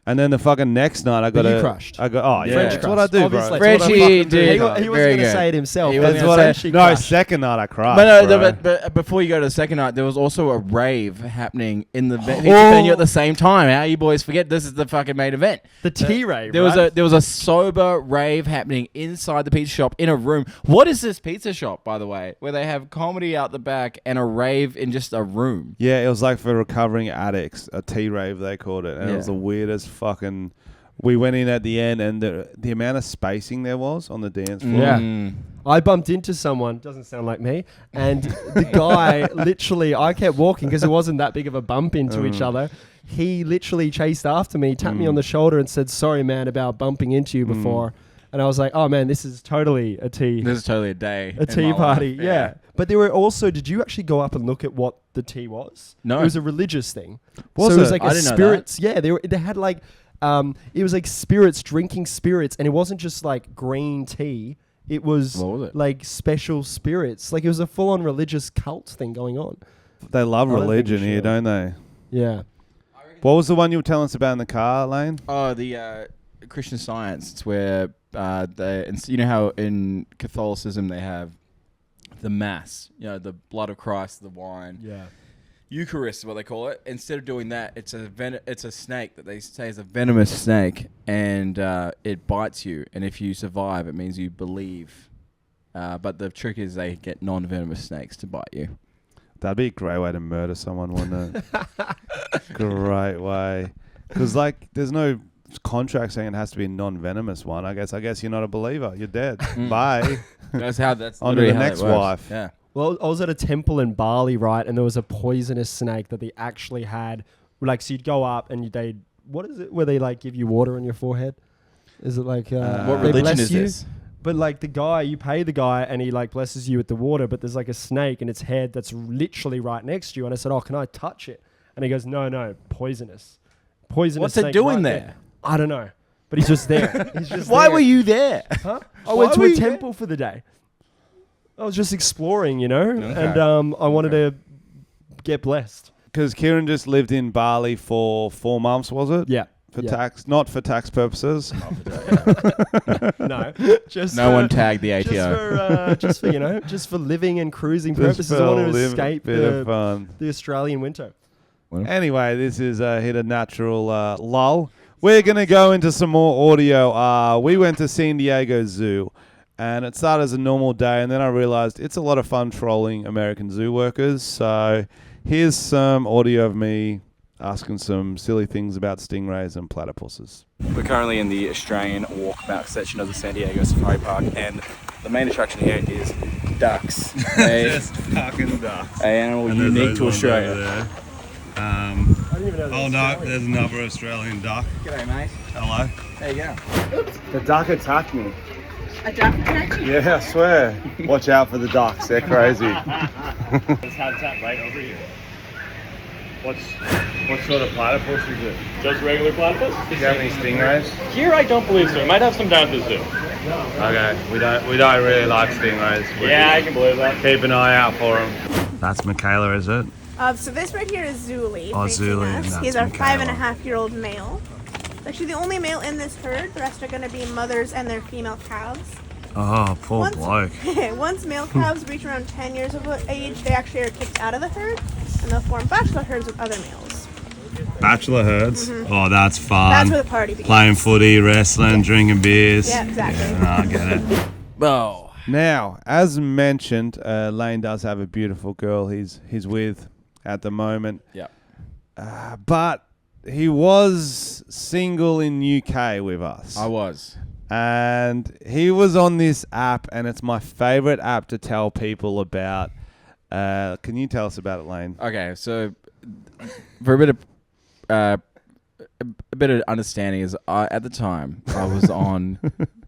Speaker 1: And then the fucking next night,
Speaker 3: you crushed.
Speaker 1: That's
Speaker 3: French
Speaker 1: what I do,
Speaker 3: Obviously,
Speaker 1: bro.
Speaker 3: it's what I
Speaker 2: Frenchie
Speaker 3: fucking do.
Speaker 2: did.
Speaker 3: He wasn't
Speaker 2: Very
Speaker 3: going to
Speaker 2: good.
Speaker 3: say it himself.
Speaker 2: He
Speaker 3: That's
Speaker 2: wasn't
Speaker 3: what
Speaker 2: gonna
Speaker 3: I
Speaker 2: say-
Speaker 1: No, second night I cried.
Speaker 2: But before you go to the second night, there was also a rave happening in the venue at the same time. How you boys forget this is the fucking main event?
Speaker 3: The T-Ray,
Speaker 2: There was a sober rave happening inside the pizza shop in a room. What is this pizza shop, by the way, where they have comedy out the back and a rave in just a room?
Speaker 1: Yeah, it was like for recovering addicts, a T-rave they called it, and it was the weirdest fucking. We went in at the end, and the amount of spacing there was on the dance floor.
Speaker 3: Yeah. I bumped into someone, doesn't sound like me, and the guy literally, I kept walking because it wasn't that big of a bump into each other. He literally chased after me, tapped me on the shoulder and said, "Sorry, man, about bumping into you before." And I was like, "Oh man, this is totally a tea.
Speaker 2: This is totally a day.
Speaker 3: A tea party." Yeah. But there were also, did you actually go up and look at what the tea was?
Speaker 2: No.
Speaker 3: It was a religious thing.
Speaker 1: Was
Speaker 3: so it was
Speaker 1: it?
Speaker 3: like
Speaker 2: I
Speaker 3: a
Speaker 2: didn't know that.
Speaker 3: spirits. Yeah, they had like it was like spirits, drinking spirits, and it wasn't just like green tea. It was,
Speaker 2: What was it?
Speaker 3: like special spirits. Like it was a full-on religious cult thing going on.
Speaker 1: They love
Speaker 3: I don't think
Speaker 1: religion
Speaker 3: you
Speaker 1: here,
Speaker 3: should.
Speaker 1: don't they?
Speaker 3: Yeah.
Speaker 1: What was the one you were telling us about in the car, Lane?
Speaker 2: Oh, the Christian Science. It's where you know how in Catholicism they have the Mass, the blood of Christ, the wine.
Speaker 3: Yeah.
Speaker 2: Eucharist is what they call it. Instead of doing that, it's a snake that they say is a venomous snake, and it bites you. And if you survive, it means you believe. But the trick is they get non-venomous snakes to bite you.
Speaker 1: That'd be a great way to murder someone, wouldn't it? Great way. Because, like, there's no contract saying it has to be a non-venomous one. I guess you're not a believer. You're dead. Bye.
Speaker 2: That's
Speaker 1: On to the next wife.
Speaker 2: Yeah.
Speaker 3: Well, I was at a temple in Bali, right, and there was a poisonous snake that they actually had. Like, so you'd go up and what is it? Where they like give you water on your forehead? Is it like
Speaker 2: What
Speaker 3: they
Speaker 2: religion
Speaker 3: bless
Speaker 2: is
Speaker 3: you?
Speaker 2: this?
Speaker 3: But like you pay the guy and he like blesses you with the water, but there's like a snake in its head that's literally right next to you. And I said, "Oh, can I touch it?" And he goes, "No, poisonous.
Speaker 2: What's it
Speaker 3: snake
Speaker 2: doing
Speaker 3: right
Speaker 2: there?
Speaker 3: I don't know, but he's just there. He's just
Speaker 2: Why
Speaker 3: there.
Speaker 2: were you there?
Speaker 3: Huh? I
Speaker 2: Why
Speaker 3: went to
Speaker 2: were
Speaker 3: a
Speaker 2: you there?
Speaker 3: temple for the day. I was just exploring,
Speaker 2: Okay.
Speaker 3: and I wanted to get blessed.
Speaker 1: Because Ciaran just lived in Bali for 4 months, was it?
Speaker 3: Yeah.
Speaker 1: For
Speaker 3: yeah.
Speaker 1: tax, not for tax purposes.
Speaker 3: No, just
Speaker 2: No
Speaker 3: for-
Speaker 2: one tagged the ATO.
Speaker 3: just for living and cruising
Speaker 1: Just
Speaker 3: purposes.
Speaker 1: for
Speaker 3: I
Speaker 1: a
Speaker 3: wanted to
Speaker 1: little
Speaker 3: escape
Speaker 1: bit of fun.
Speaker 3: the Australian winter.
Speaker 1: Anyway, this is hit a natural lull. We're going to go into some more audio. We went to San Diego Zoo, And it started as a normal day, and then I realized it's a lot of fun trolling American zoo workers. So here's some audio of me asking some silly things about stingrays and platypuses.
Speaker 7: We're currently in the Australian walkabout section of the San Diego Safari Park, and the main attraction here is ducks.
Speaker 1: Just fucking ducks.
Speaker 7: An animal unique to Australia.
Speaker 1: Oh no, there's another Australian duck.
Speaker 7: G'day, mate.
Speaker 1: Hello.
Speaker 7: There you go.
Speaker 1: The duck attacked me.
Speaker 8: A duck attacked you?
Speaker 1: Yeah, I swear. Watch out for the ducks, they're crazy.
Speaker 9: It's habitat right over here.
Speaker 1: What sort of platypus is it?
Speaker 9: Just regular platypus?
Speaker 1: Do you have any stingrays?
Speaker 9: Here I don't believe so. We might have some down at the zoo.
Speaker 1: Okay, we don't really like stingrays.
Speaker 9: Yeah, I can believe that.
Speaker 1: Keep an eye out for them. That's Michaela, is it?
Speaker 8: So this right here is Zuli.
Speaker 1: Oh,
Speaker 8: facing
Speaker 1: Zuli,
Speaker 8: us.
Speaker 1: and that's
Speaker 8: He's our
Speaker 1: Michaela.
Speaker 8: 5.5-year-old male. It's actually the only male in this herd. The rest are going to be mothers and their female calves.
Speaker 1: Oh, poor bloke.
Speaker 8: Once male calves reach around 10 years of age, they actually are kicked out of the herd, and they'll form bachelor herds with other males.
Speaker 1: Bachelor herds? Oh, that's fun.
Speaker 8: That's where the party begins.
Speaker 1: Playing footy, wrestling, drinking beers.
Speaker 8: Yeah, exactly.
Speaker 1: Yeah, no, I get it.
Speaker 2: Oh.
Speaker 1: Now, as mentioned, Lane does have a beautiful girl he's with at the moment.
Speaker 2: Yeah.
Speaker 1: But he was single in UK with us.
Speaker 2: I was.
Speaker 1: And he was on this app, and it's my favorite app to tell people about. Can you tell us about it, Lane?
Speaker 2: Okay, so for a bit of understanding is at the time I was on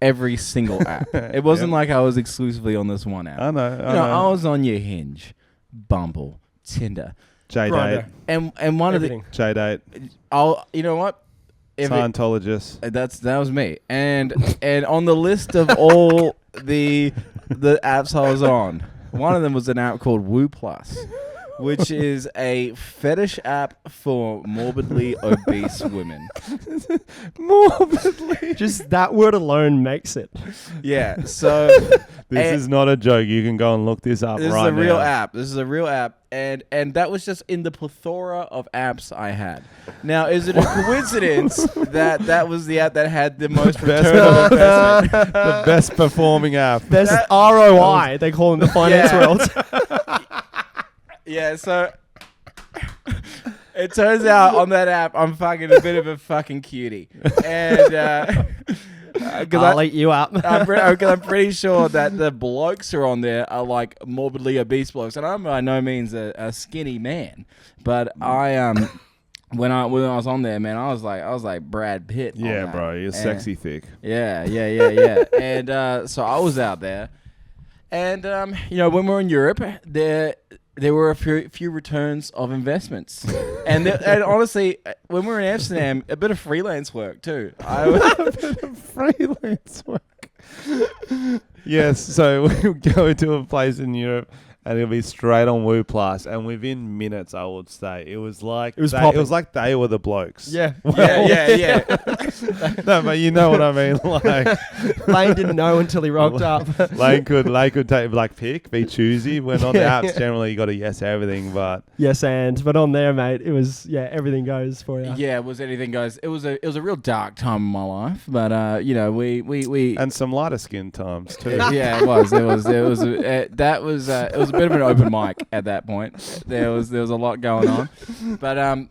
Speaker 2: every single app. It wasn't like I was exclusively on this one app.
Speaker 1: I know.
Speaker 2: I was on your Hinge, Bumble, Tinder,
Speaker 1: J-Date.
Speaker 2: and one
Speaker 3: Everything.
Speaker 1: J-Date.
Speaker 2: you know what?
Speaker 1: Scientologist.
Speaker 2: That was me. And on the list of all the apps I was on, one of them was an app called Woo Plus, which is a fetish app for morbidly obese women.
Speaker 1: Morbidly.
Speaker 3: Just that word alone makes it.
Speaker 2: Yeah, so
Speaker 1: This is not a joke. You can go and look this up
Speaker 2: this
Speaker 1: right
Speaker 2: is a real
Speaker 1: now.
Speaker 2: app. This is a real app, and that was just in the plethora of apps I had. Now, is it a coincidence that was the app that had the most return on investment?
Speaker 1: The best performing app.
Speaker 3: Best ROI, they call in the finance
Speaker 2: Yeah.
Speaker 3: world.
Speaker 2: Yeah, so it turns out on that app I'm fucking a bit of a fucking cutie, and
Speaker 3: I'll eat you up.
Speaker 2: I'm pretty sure that the blokes who are on there are like morbidly obese blokes, and I'm by no means a skinny man, but I when I was on there, man, I was like Brad Pitt. on
Speaker 1: Yeah,
Speaker 2: that.
Speaker 1: bro. You're
Speaker 2: And-
Speaker 1: sexy thick.
Speaker 2: Yeah. And so I was out there, and when we're in Europe, there were a few returns of investments, and honestly, when we were in Amsterdam, a bit of freelance work too.
Speaker 1: Freelance work. Yes, so we'll go to a place in Europe and it'll be straight on Woo Plus, and within minutes, I would say it was like they were the blokes.
Speaker 3: Yeah.
Speaker 2: Yeah.
Speaker 1: No, but you know what I mean. Like
Speaker 3: Lane didn't know until he rocked up.
Speaker 1: Lane could take pick, be choosy. When on the apps, generally you got to yes everything, but
Speaker 3: Yes, but on there, mate, it was everything goes for you.
Speaker 2: Yeah, it was anything goes. It was a real dark time in my life, but we
Speaker 1: and some lighter skin times too.
Speaker 2: yeah, it was a bit of an open mic at that point. There was a lot going on, but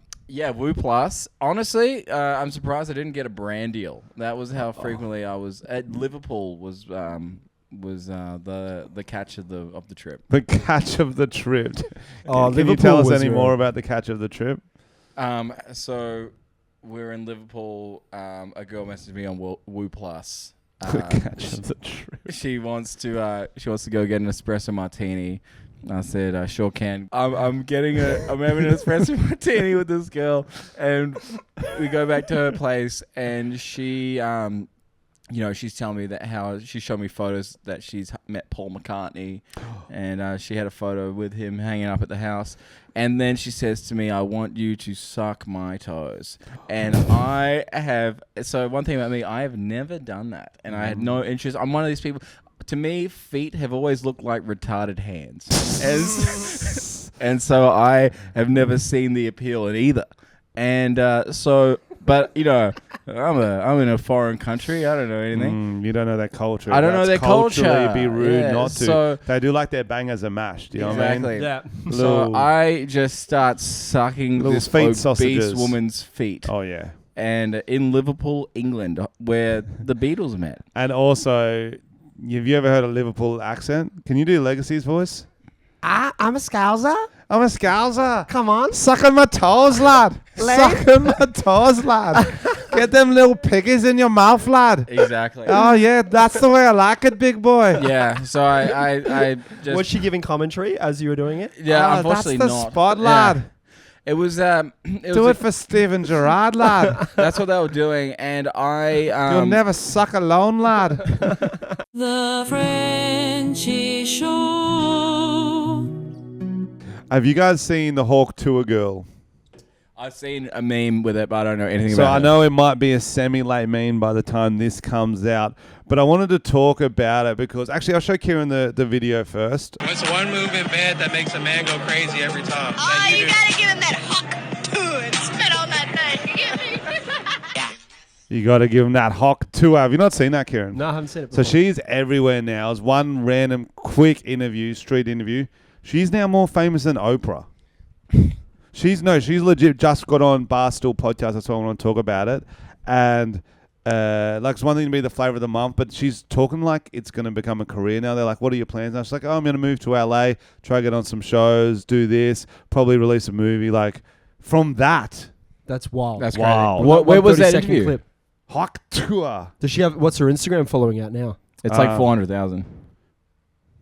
Speaker 2: Woo Plus. Honestly, I'm surprised I didn't get a brand deal. That was how frequently I was at Liverpool. Was the catch of the trip.
Speaker 1: The catch of the trip.
Speaker 3: Oh,
Speaker 1: Can you tell us any more about the catch of the trip?
Speaker 2: So we're in Liverpool. A girl messaged me on Woo Plus.
Speaker 1: The catch of the trip.
Speaker 2: She wants to go get an espresso martini. I said, sure can. I'm having an espresso martini with this girl, and we go back to her place, and she she's telling me that how she showed me photos that she's met Paul McCartney, and she had a photo with him hanging up at the house. And then she says to me, I want you to suck my toes. And so one thing about me, I have never done that. And I had no interest. I'm one of these people, to me, feet have always looked like retarded hands. And so I have never seen the appeal in either. And so But I'm in a foreign country. I don't know anything.
Speaker 1: You don't know their culture.
Speaker 2: I don't know their
Speaker 1: culturally
Speaker 2: culture.
Speaker 1: Be rude
Speaker 2: Yeah,
Speaker 1: not to.
Speaker 2: so-
Speaker 1: They do like their bangers and mash. Do you know what I mean?
Speaker 3: Yeah.
Speaker 2: So
Speaker 1: Little-
Speaker 2: I just start sucking
Speaker 1: Little
Speaker 2: this
Speaker 1: feet
Speaker 2: obese
Speaker 1: sausages.
Speaker 2: woman's feet.
Speaker 1: Oh yeah.
Speaker 2: And in Liverpool, England, where the Beatles met.
Speaker 1: And also, have you ever heard a Liverpool accent? Can you do Legacy's voice?
Speaker 3: I'm a Scouser.
Speaker 1: I'm a Scouser.
Speaker 3: Come on.
Speaker 1: Sucking my toes, lad. Sucking my toes, lad. Get them little piggies in your mouth, lad.
Speaker 2: Exactly.
Speaker 1: Oh, yeah, that's the way I like it, big boy.
Speaker 2: Yeah, so I just...
Speaker 3: Was she giving commentary as you were doing it?
Speaker 2: Yeah, unfortunately
Speaker 1: that's the
Speaker 2: not.
Speaker 1: spot,
Speaker 2: Yeah.
Speaker 1: lad.
Speaker 2: It was...
Speaker 1: Do it for Steven Gerrard, lad.
Speaker 2: That's what they were doing, and I...
Speaker 1: You'll never suck alone, lad.
Speaker 6: The Frenchie Show.
Speaker 1: Have you guys seen the Hawk Tour Girl?
Speaker 2: I've seen a meme with it, but I don't know anything
Speaker 1: So
Speaker 2: about
Speaker 1: I
Speaker 2: it.
Speaker 1: know it might be a semi-late meme by the time this comes out, but I wanted to talk about it because actually I'll show Ciaran the video first.
Speaker 10: What's one move in bed that makes a man go crazy every time?
Speaker 8: Oh, you gotta give him that hawk too and spit on that thing. You get me?
Speaker 1: You got to give him that Hawk Tour. Have you not seen that, Ciaran?
Speaker 3: No, I haven't seen it
Speaker 1: So
Speaker 3: before.
Speaker 1: she's everywhere now. It's one random quick street interview. She's now more famous than Oprah. She's legit just got on Barstool podcast. That's why I want to talk about it. And it's one thing to be the flavor of the month, but she's talking like it's going to become a career now. They're like, what are your plans now? She's like, oh, I'm going to move to LA, try to get on some shows, do this, probably release a movie. Like from that,
Speaker 3: That's wild.
Speaker 2: That's
Speaker 1: wow.
Speaker 2: crazy. Where was that
Speaker 3: 30-second
Speaker 2: interview?
Speaker 3: clip.
Speaker 1: Hawk Tour.
Speaker 3: Does she have? What's her Instagram following at now?
Speaker 2: It's like 400,000.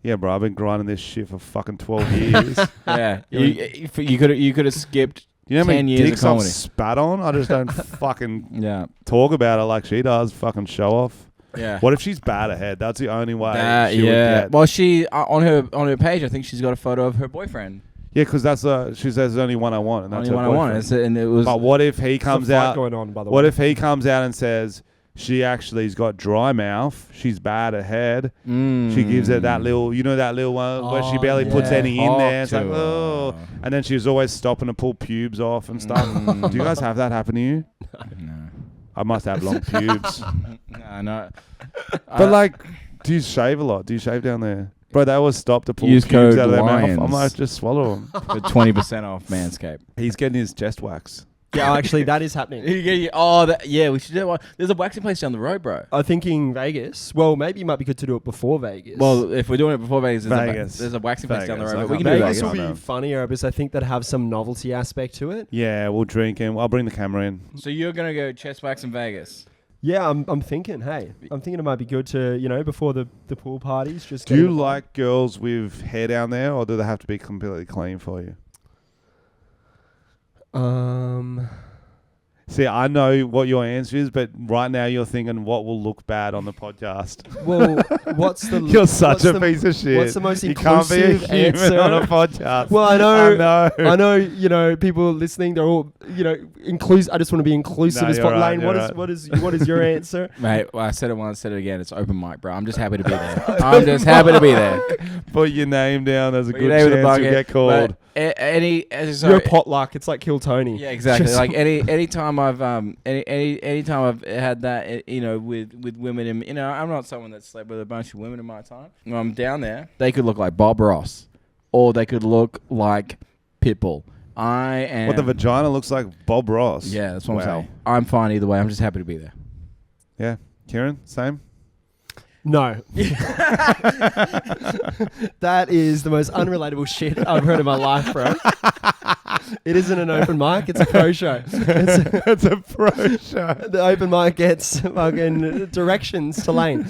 Speaker 1: Yeah, bro, I've been grinding this shit for fucking 12 years.
Speaker 2: Yeah. You could have skipped
Speaker 1: You know how
Speaker 2: 10
Speaker 1: many
Speaker 2: years of
Speaker 1: dicks I've
Speaker 2: comedy.
Speaker 1: spat on? I just don't fucking
Speaker 2: Yeah.
Speaker 1: talk about it like she does. Fucking show off.
Speaker 2: Yeah.
Speaker 1: What if she's bad ahead? That's the only way she would
Speaker 2: yeah.
Speaker 1: get.
Speaker 2: Well, she on her page, I think she's got a photo of her boyfriend.
Speaker 1: Yeah, because she says there's only one I want, and that's
Speaker 2: Only
Speaker 1: her
Speaker 2: one I want.
Speaker 1: boyfriend.
Speaker 2: And it was.
Speaker 1: But what if he comes
Speaker 3: There's a fight
Speaker 1: out?
Speaker 3: going on, by the
Speaker 1: What
Speaker 3: way.
Speaker 1: if he comes out and says she actually's got dry mouth? She's bad ahead. She gives it that little, that little one where she barely puts
Speaker 3: yeah.
Speaker 1: any in there. It's like,
Speaker 2: Hawk
Speaker 1: oh, and then she was always stopping to pull pubes off and stuff. Do you guys have that happen to you?
Speaker 2: No.
Speaker 1: I must have long pubes.
Speaker 2: No.
Speaker 1: But do you shave a lot? Do you shave down there? Bro, they always stop to pull
Speaker 2: Use
Speaker 1: pubes
Speaker 2: code
Speaker 1: out of their
Speaker 2: Lyons.
Speaker 1: mouth. I might just swallow them.
Speaker 2: For 20% off Manscaped.
Speaker 1: He's getting his chest wax.
Speaker 3: Yeah, actually, that is happening.
Speaker 2: We should do one. There's a waxing place down the road, bro.
Speaker 3: I'm thinking Vegas. Well, maybe it might be good to do it before Vegas.
Speaker 2: Well, if we're doing it before Vegas,
Speaker 1: Vegas.
Speaker 2: there's a waxing place down the
Speaker 1: Vegas.
Speaker 2: road.
Speaker 1: I
Speaker 2: But we can
Speaker 1: can't
Speaker 2: do
Speaker 3: Vegas
Speaker 2: Vegas.
Speaker 3: will
Speaker 1: I know.
Speaker 3: be funnier because I think that have some novelty aspect to it.
Speaker 1: Yeah, we'll drink and I'll bring the camera in.
Speaker 2: So you're gonna go chest wax in Vegas?
Speaker 3: Yeah, I'm thinking. Hey, I'm thinking it might be good to before the pool parties. Just
Speaker 1: Do you like girls with hair down there, or do they have to be completely clean for you? See, I know what your answer is, but right now you're thinking what will look bad on the podcast.
Speaker 3: Well, what's the?
Speaker 1: You're such
Speaker 3: what's
Speaker 1: a
Speaker 3: the-
Speaker 1: piece of shit.
Speaker 3: What's the most
Speaker 1: You can't be a
Speaker 3: inclusive
Speaker 1: human
Speaker 3: answer
Speaker 1: on a podcast.
Speaker 3: Well, I know.
Speaker 1: I know.
Speaker 3: I know. People listening, they're all inclusive. I just want to be inclusive
Speaker 1: No,
Speaker 3: as
Speaker 1: you're
Speaker 3: fuck.
Speaker 1: right,
Speaker 3: Lane,
Speaker 1: you're
Speaker 3: what is your answer?
Speaker 2: Mate, well, I said it once, said it again. It's open mic, bro. I'm just happy to be there. I'm just happy to be there.
Speaker 1: Put your name down. There's a
Speaker 2: Put
Speaker 1: good
Speaker 2: your name in the
Speaker 1: chance you'll
Speaker 2: bucket,
Speaker 1: get called.
Speaker 2: but
Speaker 3: You're a potluck. It's like Kill Tony.
Speaker 2: Yeah, exactly.
Speaker 3: Just-
Speaker 2: Like anytime I've anytime I've had that, with women, and I'm not someone that slept with a bunch of women in my time. When I'm down there, they could look like Bob Ross, or they could look like Pitbull. I am.
Speaker 1: What, the vagina looks like Bob Ross?
Speaker 2: Yeah, that's what I'm
Speaker 1: Wow.
Speaker 2: saying. I'm fine either way. I'm just happy to be there.
Speaker 1: Yeah. Ciaran, same?
Speaker 3: No. That is the most unrelatable shit I've heard in my life, bro. It isn't an open mic, it's a pro show.
Speaker 1: It's a pro show.
Speaker 3: The open mic gets fucking directions to Lane.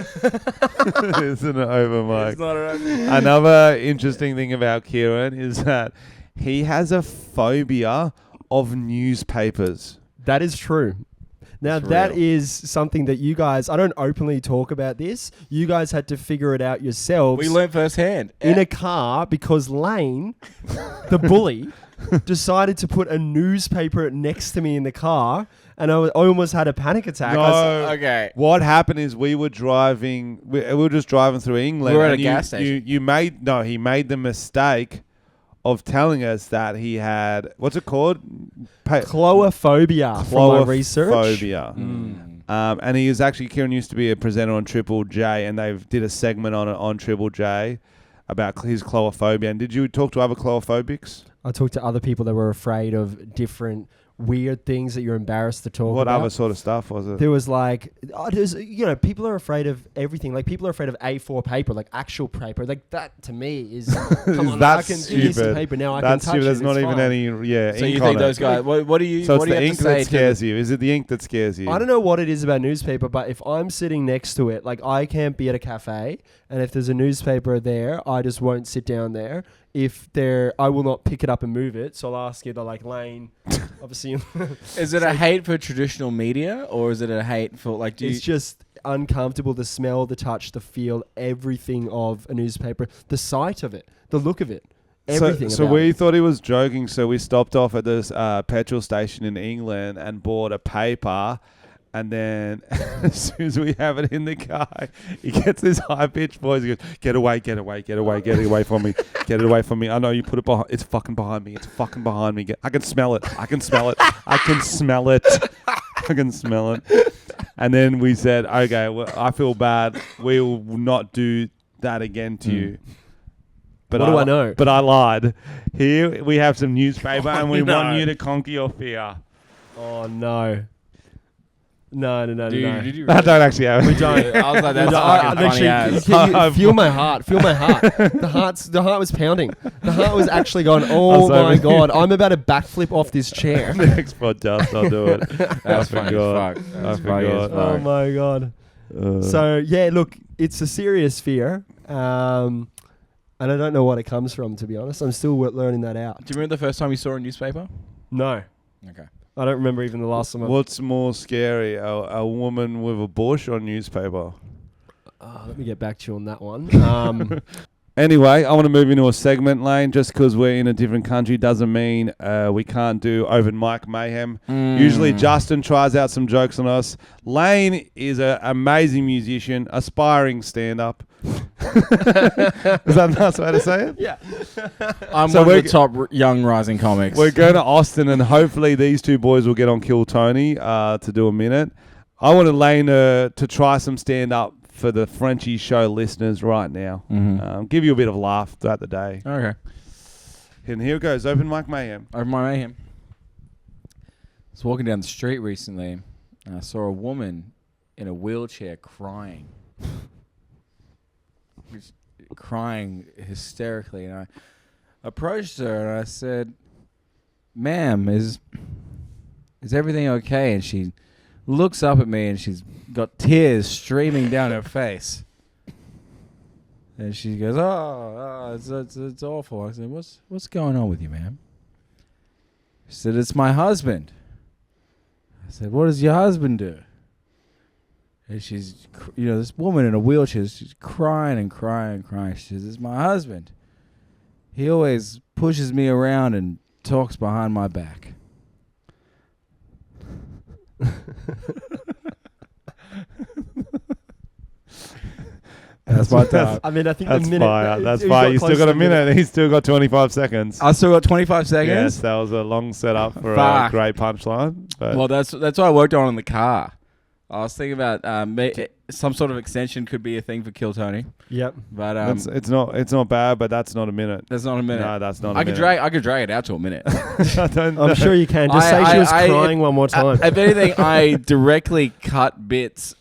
Speaker 1: It's an over mic.
Speaker 2: It's not
Speaker 1: Another interesting thing about Ciaran is that he has a phobia of newspapers.
Speaker 3: That is true. Now,
Speaker 2: It's
Speaker 3: that
Speaker 2: real.
Speaker 3: is something that you guys, I don't openly talk about this. You guys had to figure it out yourselves.
Speaker 2: We learned firsthand.
Speaker 3: in a car because Lane, the bully, decided to put a newspaper next to me in the car, and I almost had a panic attack.
Speaker 2: Okay.
Speaker 1: What happened is we were driving. We were just driving through England.
Speaker 2: We were at
Speaker 1: and
Speaker 2: a gas station.
Speaker 1: He made the mistake of telling us that he had, what's it called?
Speaker 3: Chlorophobia from my research.
Speaker 1: Chlorophobia. And he is actually, Ciaran used to be a presenter on Triple J, and they did a segment on Triple J about his chlorophobia. And did you talk to other chlorophobes?
Speaker 3: I talked to other people that were afraid of different weird things that you're embarrassed to talk
Speaker 1: What
Speaker 3: about.
Speaker 1: other sort of stuff was it?
Speaker 3: There was like, people are afraid of everything. Like people are afraid of A4 paper, like actual paper. Like that to me is, come on, I can do this in paper now. I can touch
Speaker 1: stupid.
Speaker 3: it.
Speaker 1: There's not
Speaker 3: it's
Speaker 1: even
Speaker 3: fine.
Speaker 1: any,
Speaker 2: So
Speaker 1: ink
Speaker 2: you
Speaker 1: on
Speaker 2: think
Speaker 1: it.
Speaker 2: those guys? What do you?
Speaker 1: So
Speaker 2: what
Speaker 1: it's
Speaker 2: do
Speaker 1: the
Speaker 2: you have
Speaker 1: ink
Speaker 2: to say
Speaker 1: that
Speaker 2: to
Speaker 1: scares you. Is it the ink that scares you?
Speaker 3: I don't know what it is about newspaper, but if I'm sitting next to it, like I can't be at a cafe, and if there's a newspaper there, I just won't sit down there. I will not pick it up and move it. So I'll ask you to like Lane, obviously.
Speaker 2: Is it a hate for traditional media, or is it a hate for like?
Speaker 3: It's just uncomfortable. The smell, the touch, the feel, everything of a newspaper, the sight of it, the look of it, everything.
Speaker 1: So
Speaker 3: about
Speaker 1: we
Speaker 3: it.
Speaker 1: thought he was joking. So we stopped off at this petrol station in England and bought a paper. And then as soon as we have it in the car, he gets this high-pitched voice. He goes, get away from me. Get it away from me. I know you put it behind. It's fucking behind me. I can smell it. I can smell it. And then we said, okay, well, I feel bad. We will not do that again to you. But
Speaker 3: what do I know?
Speaker 1: But I lied. Here we have some newspaper and we want you to conquer your fear.
Speaker 3: Oh, no. No.
Speaker 2: Did you
Speaker 1: I don't actually have it.
Speaker 2: We don't. I was like, that's fucking funny ass.
Speaker 3: Feel my heart. The heart was pounding. The heart was actually going, oh my God, I'm about to backflip off this chair.
Speaker 1: Next podcast, I'll do it.
Speaker 2: That's funny as fuck. That's funny as fuck.
Speaker 3: Oh my God. So, yeah, look, it's a serious fear. And I don't know what it comes from, to be honest. I'm still learning that out.
Speaker 2: Do you remember the first time you saw a newspaper?
Speaker 3: No.
Speaker 2: Okay.
Speaker 3: I don't remember even the last time.
Speaker 1: What's more scary, a woman with a bush or newspaper?
Speaker 3: Let me get back to you on that one.
Speaker 1: Anyway, I want to move into a segment, Lane. Just because we're in a different country doesn't mean we can't do open mic mayhem. Usually Justin tries out some jokes on us. Lane is an amazing musician, aspiring stand-up. Is that a nice way to say it?
Speaker 3: Yeah.
Speaker 2: I'm one of the top young rising comics.
Speaker 1: We're going to Austin, and hopefully these two boys will get on Kill Tony to do a minute. I want Lane to try some stand-up for the Frenchie show listeners right now. Give you a bit of laugh throughout the day.
Speaker 2: Okay.
Speaker 1: And here it goes. Open mic mayhem.
Speaker 2: Open mic mayhem. I was walking down the street recently, and I saw a woman in a wheelchair crying. Crying hysterically, and I approached her and I said, "Ma'am, is everything okay?" And she looks up at me and she's got tears streaming down her face. And she goes, "Oh, it's awful." I said, "What's going on with you, ma'am?" She said, "It's my husband." I said, "What does your husband do?" And she's, this woman in a wheelchair, she's crying and crying and crying. She says, "It's my husband. He always pushes me around and talks behind my back." That's my time.
Speaker 3: I mean, I think
Speaker 1: That's
Speaker 3: the minute...
Speaker 1: fire. That's fire. You still got a minute. He's still got 25 seconds.
Speaker 2: I still got 25 seconds?
Speaker 1: Yes, that was a long setup for a great punchline. But
Speaker 2: well, that's what I worked on in the car. I was thinking about some sort of extension could be a thing for Kill Tony.
Speaker 3: Yep.
Speaker 2: But
Speaker 1: it's not bad, but that's not a minute.
Speaker 2: That's not a minute.
Speaker 1: No, that's not.
Speaker 2: I could drag it out to a minute.
Speaker 3: I'm sure you can. Just say she was crying one more time.
Speaker 2: If anything, I directly cut bits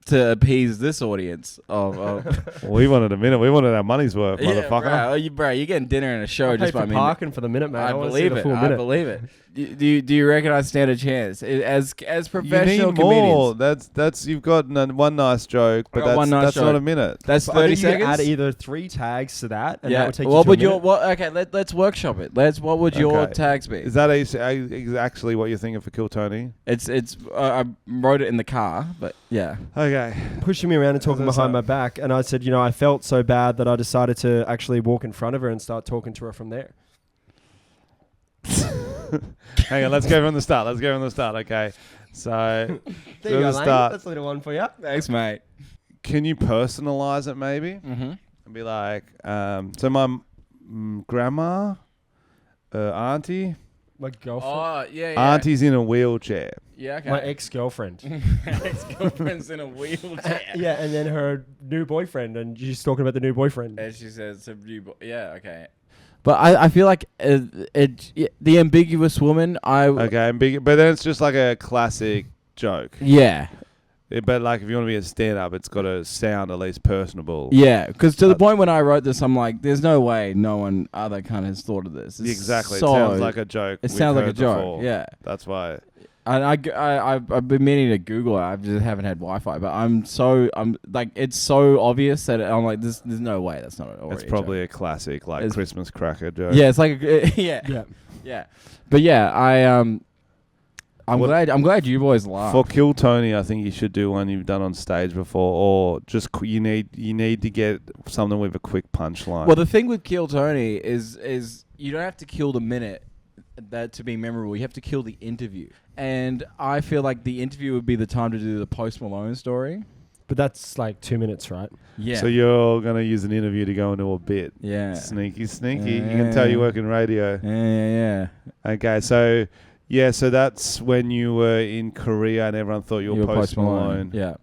Speaker 2: to appease this audience.
Speaker 1: We wanted a minute. We wanted our money's worth, motherfucker.
Speaker 2: Bro, you're getting dinner and a show just by me.
Speaker 3: Parking for the minute, mate.
Speaker 2: I believe it. I believe it. Do you reckon I stand a chance as professional
Speaker 1: comedians?
Speaker 2: More.
Speaker 1: That's you've got one nice joke, but that's not a minute.
Speaker 2: That's 30 seconds.
Speaker 3: You add either 3 tags to that, and that would take you to a minute.
Speaker 2: Let's workshop it. What would your tags be?
Speaker 1: Is that actually what you're thinking for Kill Tony?
Speaker 2: It's I wrote it in the car, but yeah.
Speaker 1: Okay.
Speaker 3: Pushing me around and talking behind my back, and I said, I felt so bad that I decided to actually walk in front of her and start talking to her from there.
Speaker 1: Hang on, let's go from the start. Okay. So,
Speaker 3: there you go, start. That's a little one for you.
Speaker 2: Thanks, mate.
Speaker 1: Can you personalize it maybe?
Speaker 2: Mm-hmm.
Speaker 1: And be like, so my grandma Auntie.
Speaker 3: My girlfriend.
Speaker 2: Oh, yeah.
Speaker 1: Auntie's in a wheelchair.
Speaker 2: Yeah, okay.
Speaker 3: My ex-girlfriend.
Speaker 2: Ex-girlfriend's in a wheelchair.
Speaker 3: Yeah, and then her new boyfriend, and she's talking about the new boyfriend.
Speaker 2: And she says, yeah, okay.
Speaker 11: But I feel like the ambiguous woman.
Speaker 1: Okay, but then it's just like a classic joke.
Speaker 11: Yeah.
Speaker 1: But like, if you want to be a stand-up, it's got to sound at least personable.
Speaker 11: Yeah, because to the point when I wrote this, I'm like, there's no way no one other kind of has thought of this. It's
Speaker 1: Exactly.
Speaker 11: so-
Speaker 1: it sounds like a joke.
Speaker 11: It
Speaker 1: we've
Speaker 11: sounds like a
Speaker 1: heard
Speaker 11: joke.
Speaker 1: before.
Speaker 11: Yeah.
Speaker 1: That's why.
Speaker 11: And I've been meaning to Google it. I just haven't had Wi-Fi. But I'm like, it's so obvious that I'm like, there's no way that's not already
Speaker 1: It's probably a classic, like,
Speaker 11: It's-
Speaker 1: Christmas cracker joke.
Speaker 11: Yeah, it's like yeah. But yeah, I'm glad you boys laughed.
Speaker 1: For Kill Tony, I think you should do one you've done on stage before, or just you need to get something with a quick punchline.
Speaker 11: Well, the thing with Kill Tony is you don't have to kill the minute that to be memorable. You have to kill the interview, and I feel like the interview would be the time to do the Post Malone story.
Speaker 3: But that's like 2 minutes, right?
Speaker 11: Yeah.
Speaker 1: So you're gonna use an interview to go into a bit.
Speaker 11: Yeah.
Speaker 1: Sneaky.
Speaker 11: Yeah,
Speaker 1: You can tell you work in radio.
Speaker 11: Yeah.
Speaker 1: Okay, so. Yeah, so that's when you were in Korea and everyone thought you were Post Malone.
Speaker 11: Yeah.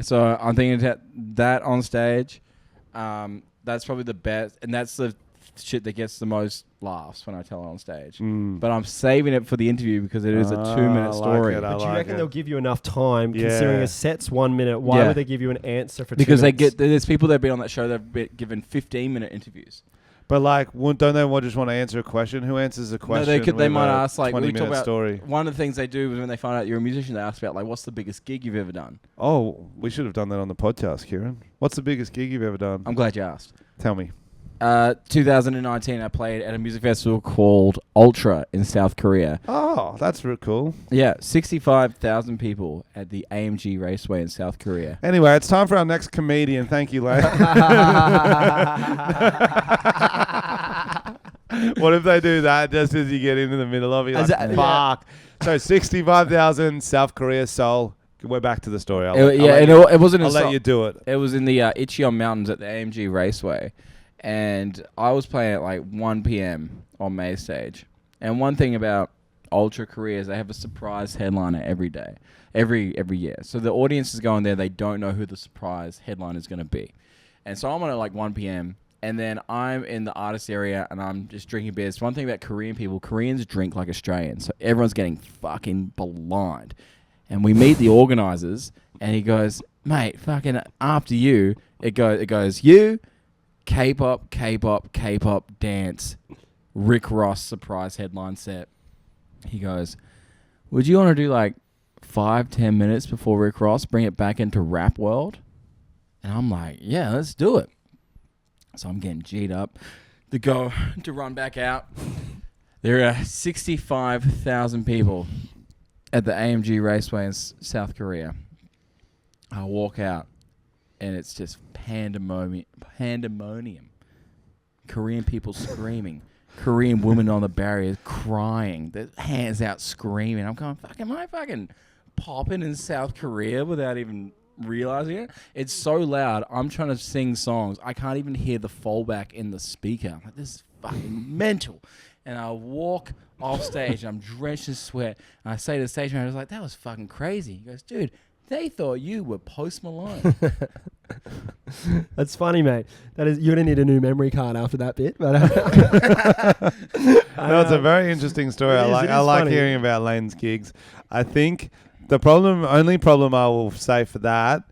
Speaker 11: So I'm thinking that on stage, that's probably the best, and that's the shit that gets the most laughs when I tell it on stage. But I'm saving it for the interview because it is a 2-minute story.
Speaker 3: But do you reckon they'll give you enough time, considering a set's 1 minute? Why would they give you an answer for 2
Speaker 11: because
Speaker 3: minutes?
Speaker 11: there's people that have been on that show that have been given 15-minute interviews.
Speaker 1: But like, don't they just want to answer a question? Who answers a question?
Speaker 11: No, they might ask like
Speaker 1: 20-minute story.
Speaker 11: One of the things they do is when they find out you're a musician, they ask about like, what's the biggest gig you've ever done?
Speaker 1: Oh, we should have done that on the podcast, Ciaran. What's the biggest gig you've ever done?
Speaker 11: I'm glad you asked.
Speaker 1: Tell me.
Speaker 11: 2019, I played at a music festival called Ultra in South Korea.
Speaker 1: Oh, that's real cool.
Speaker 11: Yeah, 65,000 people at the AMG Raceway in South Korea.
Speaker 1: Anyway, it's time for our next comedian. Thank you, Lane. What if they do that just as you get into the middle of it? Like, fuck. So 65,000 South Korea, Seoul. We're back to the story.
Speaker 11: It wasn't.
Speaker 1: I'll let you do it.
Speaker 11: It was in the Icheon Mountains at the AMG Raceway, and I was playing at like 1 p.m. on May stage. And one thing about Ultra Korea is they have a surprise headliner every day, every year. So the audience is going there; they don't know who the surprise headliner is going to be. And so I'm on at like 1 p.m. And then I'm in the artist area and I'm just drinking beers. One thing about Korean people, Koreans drink like Australians. So everyone's getting fucking blind. And we meet the organizers and he goes, mate, fucking after you, it goes, you, K-pop, dance, Rick Ross surprise headline set. He goes, would you want to do like 5-10 minutes before Rick Ross, bring it back into rap world? And I'm like, yeah, let's do it. So I'm getting G'd up to run back out. There are 65,000 people at the AMG Raceway in South Korea. I walk out and it's just pandemonium. Korean people screaming. Korean women on the barriers crying. Their hands out screaming. I'm going, am I fucking popping in South Korea without even realizing it? It's so loud. I'm trying to sing songs. I can't even hear the fallback in the speaker. I'm like, this is fucking mental. And I walk off stage. I'm drenched in sweat. And I say to the stage manager, I was like, that was fucking crazy. He goes, dude, they thought you were Post Malone.
Speaker 3: That's funny, mate. That is, you're gonna need a new memory card after that bit. But
Speaker 1: no, it's a very interesting story. I like hearing about Lane's gigs. I think the only problem I will say for that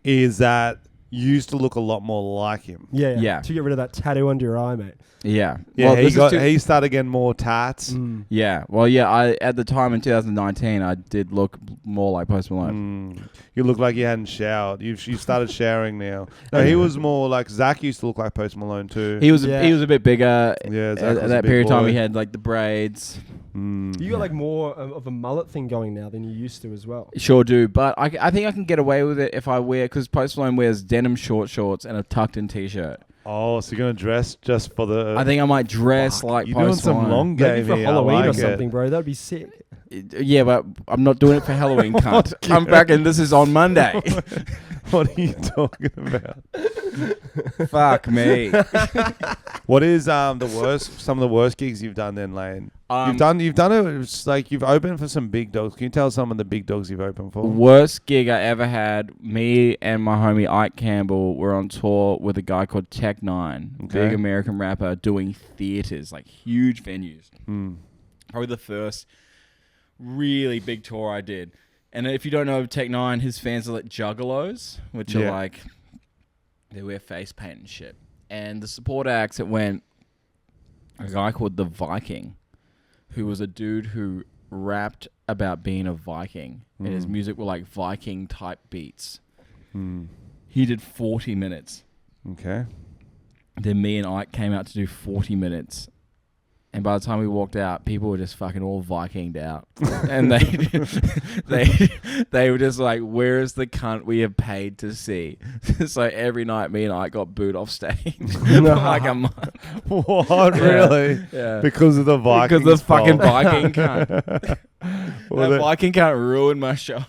Speaker 1: is that you used to look a lot more like him.
Speaker 3: Yeah. To get rid of that tattoo under your eye, mate.
Speaker 11: Yeah.
Speaker 1: Yeah, well, he started getting more tats.
Speaker 11: Yeah. Well, yeah, at the time in 2019, I did look more like Post Malone.
Speaker 1: You look like you hadn't showered. You started showering now. No, he was more like Zach used to look like Post Malone too.
Speaker 11: He was a bit bigger.
Speaker 1: Yeah,
Speaker 11: at that period of time, he had like the braids.
Speaker 3: You got like more of a mullet thing going now than you used to as well.
Speaker 11: Sure do, but I think I can get away with it if I wear, because Post Malone wears denim short shorts and a tucked-in t-shirt.
Speaker 1: Oh, so you're going to dress just for the...
Speaker 11: I think I might dress like
Speaker 1: You're doing
Speaker 11: Post
Speaker 1: some
Speaker 11: Malone.
Speaker 1: long game
Speaker 3: Maybe for
Speaker 1: here.
Speaker 3: Halloween or something, bro. That'd be sick.
Speaker 11: Yeah, but I'm not doing it for Halloween, cunt. I'm back and this is on Monday.
Speaker 1: What are you talking about?
Speaker 11: Fuck me.
Speaker 1: What is the worst? Some of the worst gigs you've done then, Lane? You've done it. It's like you've opened for some big dogs. Can you tell some of the big dogs you've opened for?
Speaker 11: Worst gig I ever had. Me and my homie Ike Campbell were on tour with a guy called Tech Nine, big American rapper, doing theaters, like huge venues. Probably the first really big tour I did. And if you don't know Tech Nine, his fans are like juggalos, which are like they wear face paint and shit. And the support acts, it went a guy called The Viking, who was a dude who rapped about being a Viking. And his music were like Viking type beats. He did 40 minutes.
Speaker 1: Okay.
Speaker 11: Then me and Ike came out to do 40 minutes. And by the time we walked out, people were just fucking all Vikinged out. And they were just like, where is the cunt we have paid to see? So every night, me and Ike got booed off stage for like a month.
Speaker 1: What? Really?
Speaker 11: Yeah.
Speaker 1: Because of the Vikings?
Speaker 11: Because the fucking Viking cunt. That Viking cunt ruined my show.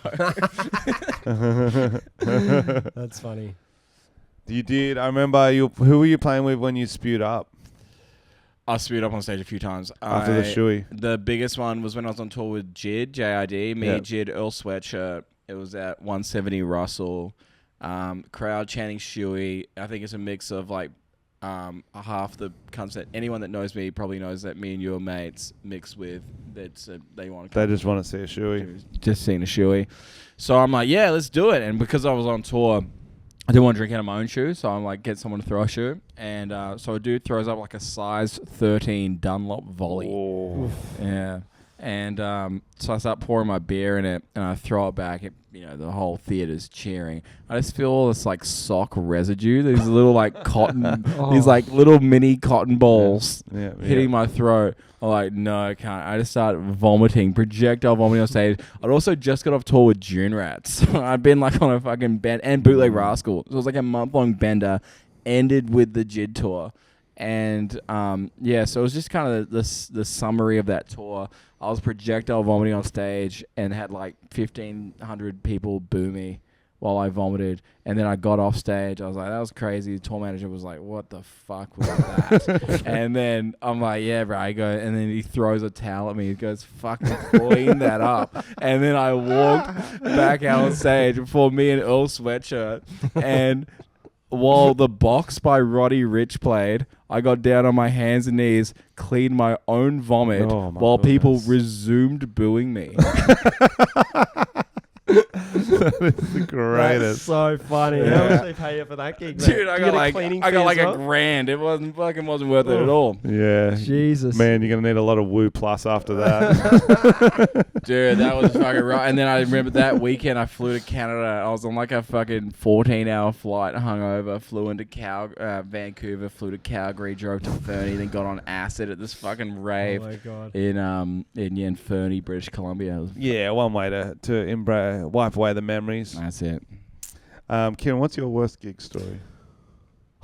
Speaker 3: That's funny.
Speaker 1: You did. I remember who were you playing with when you spewed up?
Speaker 11: I spewed up on stage a few times.
Speaker 1: After the shoey.
Speaker 11: The biggest one was when I was on tour with Jid, J-I-D. Me, Jid, Earl Sweatshirt. It was at 170 Russell. Crowd chanting shoey. I think it's a mix of like half the cunts that anyone that knows me probably knows that me and you are mates mixed with that they want to.
Speaker 1: They just want to see a shoey.
Speaker 11: Just seeing a shoey. So I'm like, yeah, let's do it. And because I was on tour, I didn't want to drink out of my own shoe, so I'm like, get someone to throw a shoe. And so a dude throws up like a size 13 Dunlop volley.
Speaker 1: Oh.
Speaker 11: Yeah. And so I start pouring my beer in it, and I throw it back. The whole theater's cheering. I just feel all this like sock residue. These little like cotton, these like little mini cotton balls hitting my throat. I'm like, no, I can't. I just start vomiting, projectile vomiting on stage. I'd also just got off tour with June Rats. I'd been like on a fucking bend, and Bootleg Rascal. So it was like a month-long bender, ended with the Jid tour. And so it was just kind of the summary of that tour. I was projectile vomiting on stage and had like 1,500 people boo me while I vomited. And then I got off stage. I was like, that was crazy. The tour manager was like, what the fuck was that? And then I'm like, yeah, bro. I go, and then he throws a towel at me. He goes, fucking clean that up. And then I walked back out on stage before me and Earl Sweatshirt. And while The Box by Roddy Ricch played, I got down on my hands and knees, cleaned my own vomit while people resumed booing me.
Speaker 1: That is the greatest.
Speaker 3: That's so funny.
Speaker 11: Yeah.
Speaker 3: How much they pay you for that gig, mate?
Speaker 11: Dude, I got like $1,000. It wasn't worth it at all.
Speaker 1: Yeah.
Speaker 3: Jesus.
Speaker 1: Man, you're going to need a lot of Woo Plus after that.
Speaker 11: Dude, that was fucking right. And then I remember that weekend I flew to Canada. I was on like a fucking 14-hour flight, hungover, flew into Vancouver, flew to Calgary, drove to Fernie, then got on acid at this fucking rave.
Speaker 3: Oh my God.
Speaker 11: in Fernie, British Columbia.
Speaker 1: Yeah, one way to wipe away the memories.
Speaker 11: That's it.
Speaker 1: Ciaran, what's your worst gig story?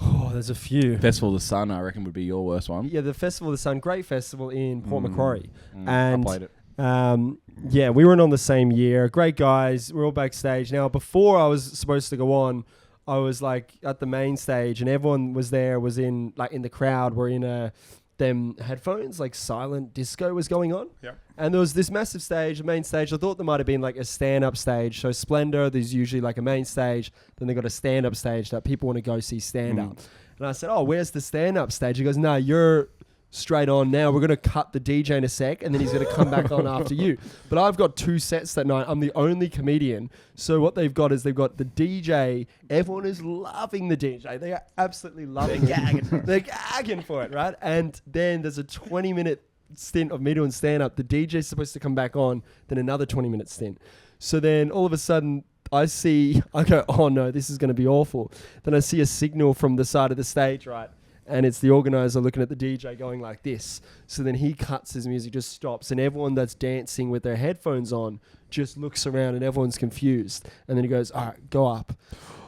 Speaker 3: Oh, there's a few.
Speaker 11: Festival of the Sun, I reckon, would be your worst one.
Speaker 3: Yeah, the Festival of the Sun, great festival in Port Macquarie.
Speaker 11: I played it.
Speaker 3: Yeah, we weren't on the same year. Great guys. We're all backstage. Now, before I was supposed to go on, I was like at the main stage, and everyone was there, was in the crowd, were in them headphones, like silent disco was going on.
Speaker 1: Yeah.
Speaker 3: And there was this massive stage, the main stage. I thought there might have been like a stand-up stage. So Splendor, there's usually like a main stage. Then they got a stand-up stage that people want to go see stand-up. And I said, oh, where's the stand-up stage? He goes, no, you're straight on now. We're going to cut the DJ in a sec, and then he's going to come back on after you. But I've got 2 sets that night. I'm the only comedian. So what they've got is they've got the DJ. Everyone is loving the DJ. They are absolutely loving it. They're gagging for it, right? And then there's a 20-minute stint of me doing stand-up. The DJ's supposed to come back on, then another 20-minute stint. So then all of a sudden, I go, oh no, this is going to be awful. Then I see a signal from the side of the stage, right? And it's the organizer looking at the DJ going like this. So then he cuts his music, just stops. And everyone that's dancing with their headphones on just looks around and everyone's confused. And then he goes, all right, go up.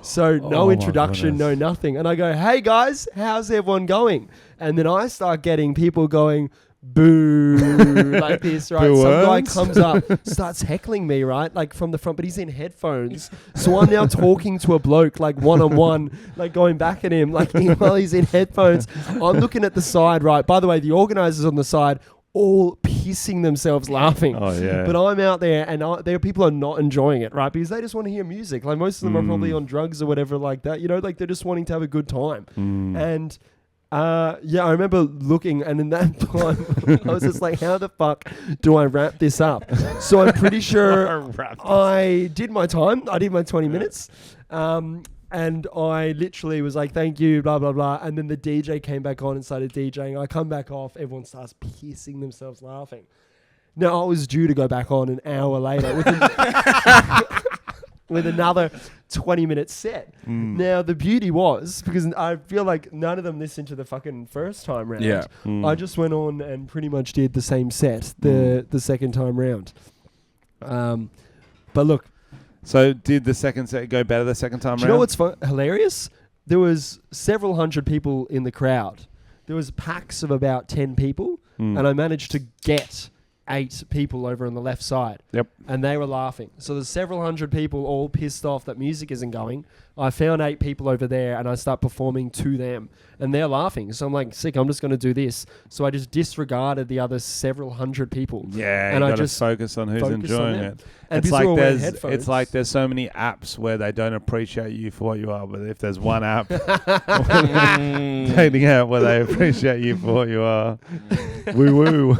Speaker 3: So no introduction, no nothing. And I go, hey guys, how's everyone going? And then I start getting people going, boo, like this, right?
Speaker 1: Boo
Speaker 3: Some guy
Speaker 1: words?
Speaker 3: comes up, starts heckling me, right? Like from the front, but he's in headphones. So I'm now talking to a bloke, like one-on-one, like going back at him, like while he's in headphones. I'm looking at the side, right? By the way, the organisers on the side, all pissing themselves laughing.
Speaker 1: Oh, yeah.
Speaker 3: But I'm out there and there people are not enjoying it, right? Because they just want to hear music. Like most of them are probably on drugs or whatever like that. You know, like they're just wanting to have a good time. And yeah, I remember looking, and in that time, I was just like, how the fuck do I wrap this up? So I'm pretty sure I did my time. I did my 20 minutes. And I literally was like, thank you, blah, blah, blah. And then the DJ came back on and started DJing. I come back off. Everyone starts pissing themselves laughing. Now, I was due to go back on an hour later with another 20-minute set. Now, the beauty was, because I feel like none of them listened to the fucking first time round.
Speaker 11: Yeah.
Speaker 3: I just went on and pretty much did the same set the second time round. But look,
Speaker 1: So did the second set go better the second time
Speaker 3: do you
Speaker 1: round?
Speaker 3: know what's hilarious? There was several hundred people in the crowd. There was packs of about 10 people, and I managed to get 8 people over on the left side.
Speaker 1: Yep.
Speaker 3: And they were laughing. So there's several hundred people all pissed off that music isn't going. I found 8 people over there, and I start performing to them, and they're laughing. So I'm like, sick, I'm just going to do this. So I just disregarded the other several hundred people.
Speaker 1: Yeah,
Speaker 3: and
Speaker 1: you
Speaker 3: I
Speaker 1: gotta
Speaker 3: just
Speaker 1: focus on who's enjoying
Speaker 3: them.
Speaker 1: it.
Speaker 3: And
Speaker 1: It's
Speaker 3: because
Speaker 1: like
Speaker 3: we're all wearing
Speaker 1: it's like there's so many apps where they don't appreciate you for what you are, but if there's one app dating app where they appreciate you for what you are, woo woo.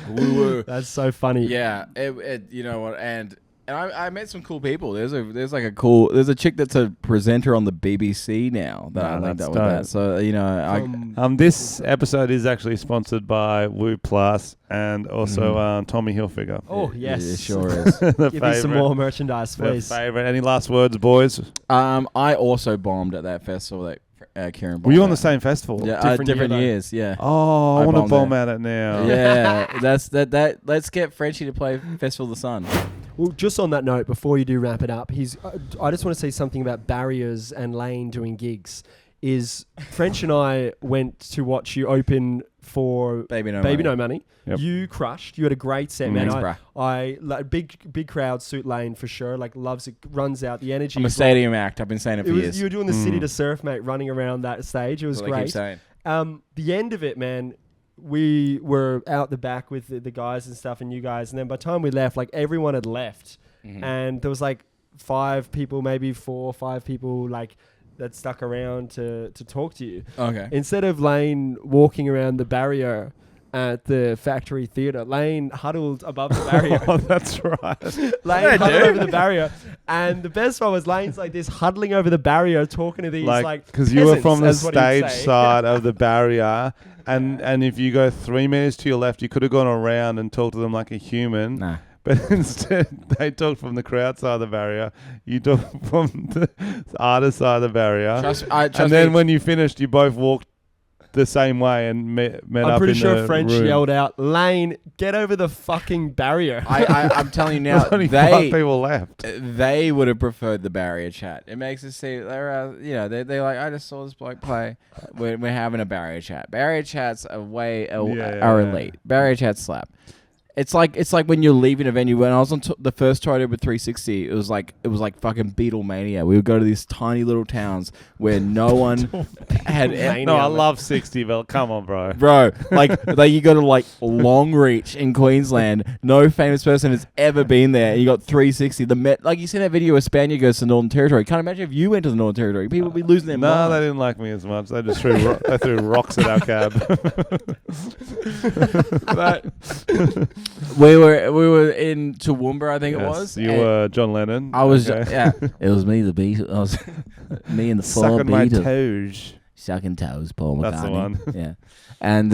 Speaker 11: Woo woo.
Speaker 3: That's so funny.
Speaker 11: Yeah, you know what, and I met some cool people. There's a chick that's a presenter on the BBC now that I linked up with that. So you know,
Speaker 1: this episode is actually sponsored by Woo Plus and also Tommy Hilfiger.
Speaker 3: Oh yes,
Speaker 11: it sure is.
Speaker 3: Give me some more merchandise, please.
Speaker 1: Favorite. Any last words, boys?
Speaker 11: I also bombed at that festival that Ciaran.
Speaker 1: Were you on the same festival?
Speaker 11: Yeah, different years. Yeah.
Speaker 1: Oh, I want to bomb at it now.
Speaker 11: Yeah, that's that. Let's get Frenchie to play Festival of the Sun.
Speaker 3: Well, just on that note, before you do wrap it up, I just want to say something about barriers and Lane doing gigs. Is French and I went to watch you open for
Speaker 11: Baby No
Speaker 3: Money. Yep. You crushed. You had a great set, man.
Speaker 11: Thanks,
Speaker 3: I like big crowd suit Lane for sure. Like loves it, runs out the energy.
Speaker 11: I'm a stadium act. I've been saying it for years.
Speaker 3: You were doing the City to Surf, mate, running around that stage. It was
Speaker 11: That's what I keep
Speaker 3: great.
Speaker 11: saying.
Speaker 3: The end of it, man. We were out the back with the guys and stuff and you guys. And then by the time we left, like everyone had left. And there was like 5 people, maybe 4 or 5 people like that stuck around to talk to you.
Speaker 11: Okay.
Speaker 3: Instead of Lane walking around the barrier at the Factory Theatre, Lane huddled above the barrier.
Speaker 1: Oh, that's right.
Speaker 3: Lane huddled over the barrier. And the best one was Lane's like this huddling over the barrier talking to these like
Speaker 1: because you were
Speaker 3: peasants,
Speaker 1: from the
Speaker 3: as what he'd
Speaker 1: stage
Speaker 3: say.
Speaker 1: side of the barrier, and if you go 3 meters to your left, you could have gone around and talked to them like a human.
Speaker 11: Nah.
Speaker 1: But instead, they talked from the crowd side of the barrier. You talked from the artist side of the barrier.
Speaker 11: Trust
Speaker 1: then
Speaker 11: me.
Speaker 1: when you finished, you both walked the same way and met up in the room.
Speaker 3: I'm pretty sure French yelled out, "Lane, get over the fucking barrier."
Speaker 11: I'm telling you now,
Speaker 1: There's only 5 people left.
Speaker 11: They would have preferred the barrier chat. It makes us see they're they're like, I just saw this bloke play. We're having a barrier chat. Barrier chats are elite. Barrier chats slap. It's like when you're leaving a venue. When I was on the first tour I did with 360, it was like fucking Beatlemania. We would go to these tiny little towns where no one had.
Speaker 1: No, I love 60, but come on, bro.
Speaker 11: Bro, like you go to like Longreach in Queensland. No famous person has ever been there. And you got 360. Like you see that video where Spaniard goes to Northern Territory. Can't imagine if you went to the Northern Territory. People would be losing their mind.
Speaker 1: No, they didn't like me as much. They just threw rocks at our cab.
Speaker 11: But we were in Toowoomba, I think it was.
Speaker 1: You were John Lennon.
Speaker 11: I was
Speaker 1: okay.
Speaker 11: yeah. It was me, the beat. I was me and the four
Speaker 1: Sucking my
Speaker 11: beat.
Speaker 1: toes.
Speaker 11: Sucking toes, Paul McCartney.
Speaker 1: That's the one.
Speaker 11: Yeah, and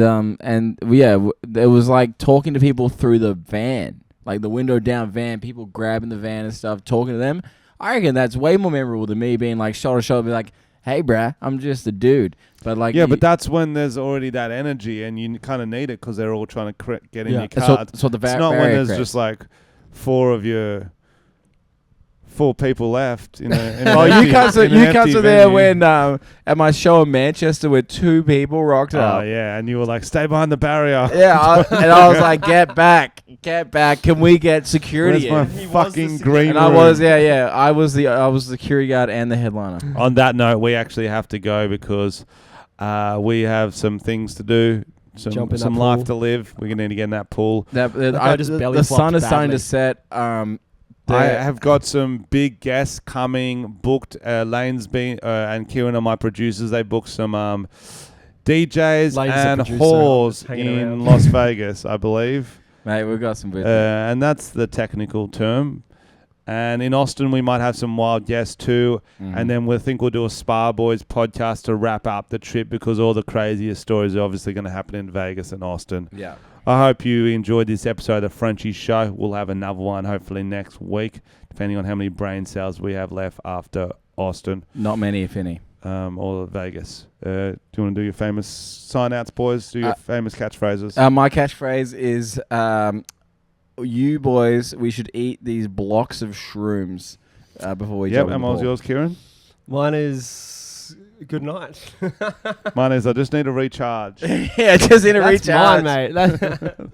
Speaker 11: it was like talking to people through the van, like the window down van. People grabbing the van and stuff, talking to them. I reckon that's way more memorable than me being like shoulder to shoulder, be like, "Hey, bruh, I'm just a dude." But like,
Speaker 1: but that's when there's already that energy, and you kind of need it because they're all trying to get in your car.
Speaker 11: So the
Speaker 1: it's not when there's just like 4 4 people left. In
Speaker 11: Oh, you guys were there when at my show in Manchester where 2 people rocked up.
Speaker 1: Oh yeah, and you were like, "Stay behind the barrier."
Speaker 11: Yeah, and I was like, "Get back! Can we get security?"
Speaker 1: Where's my fucking green
Speaker 11: And
Speaker 1: room?
Speaker 11: I was the security guard and the headliner.
Speaker 1: On that note, we actually have to go because we have some things to do. Some life to live. We're gonna need to get in that pool.
Speaker 3: The
Speaker 11: sun is starting to set.
Speaker 1: I have got some big guests coming. Booked. Lyons and Ciaran are my producers. They booked some DJs and whores in Las Vegas, I believe.
Speaker 11: Mate, we've got some good.
Speaker 1: And that's the technical term. And in Austin, we might have some wild guests too. And then we'll do a Spa Boys podcast to wrap up the trip because all the craziest stories are obviously going to happen in Vegas and Austin.
Speaker 11: Yeah.
Speaker 1: I hope you enjoyed this episode of the Frenchie Show. We'll have another one hopefully next week, depending on how many brain cells we have left after Austin.
Speaker 11: Not many, if any.
Speaker 1: Or Vegas. Do you want to do your famous sign-outs, boys? Do your famous catchphrases?
Speaker 11: My catchphrase is... you boys, we should eat these blocks of shrooms before we jump in the
Speaker 1: and what was
Speaker 11: pool.
Speaker 1: yours, Ciaran?
Speaker 3: Mine is good night.
Speaker 1: Mine is I just need to recharge.
Speaker 11: Yeah, just need to
Speaker 3: That's
Speaker 11: recharge.
Speaker 3: mine, mate.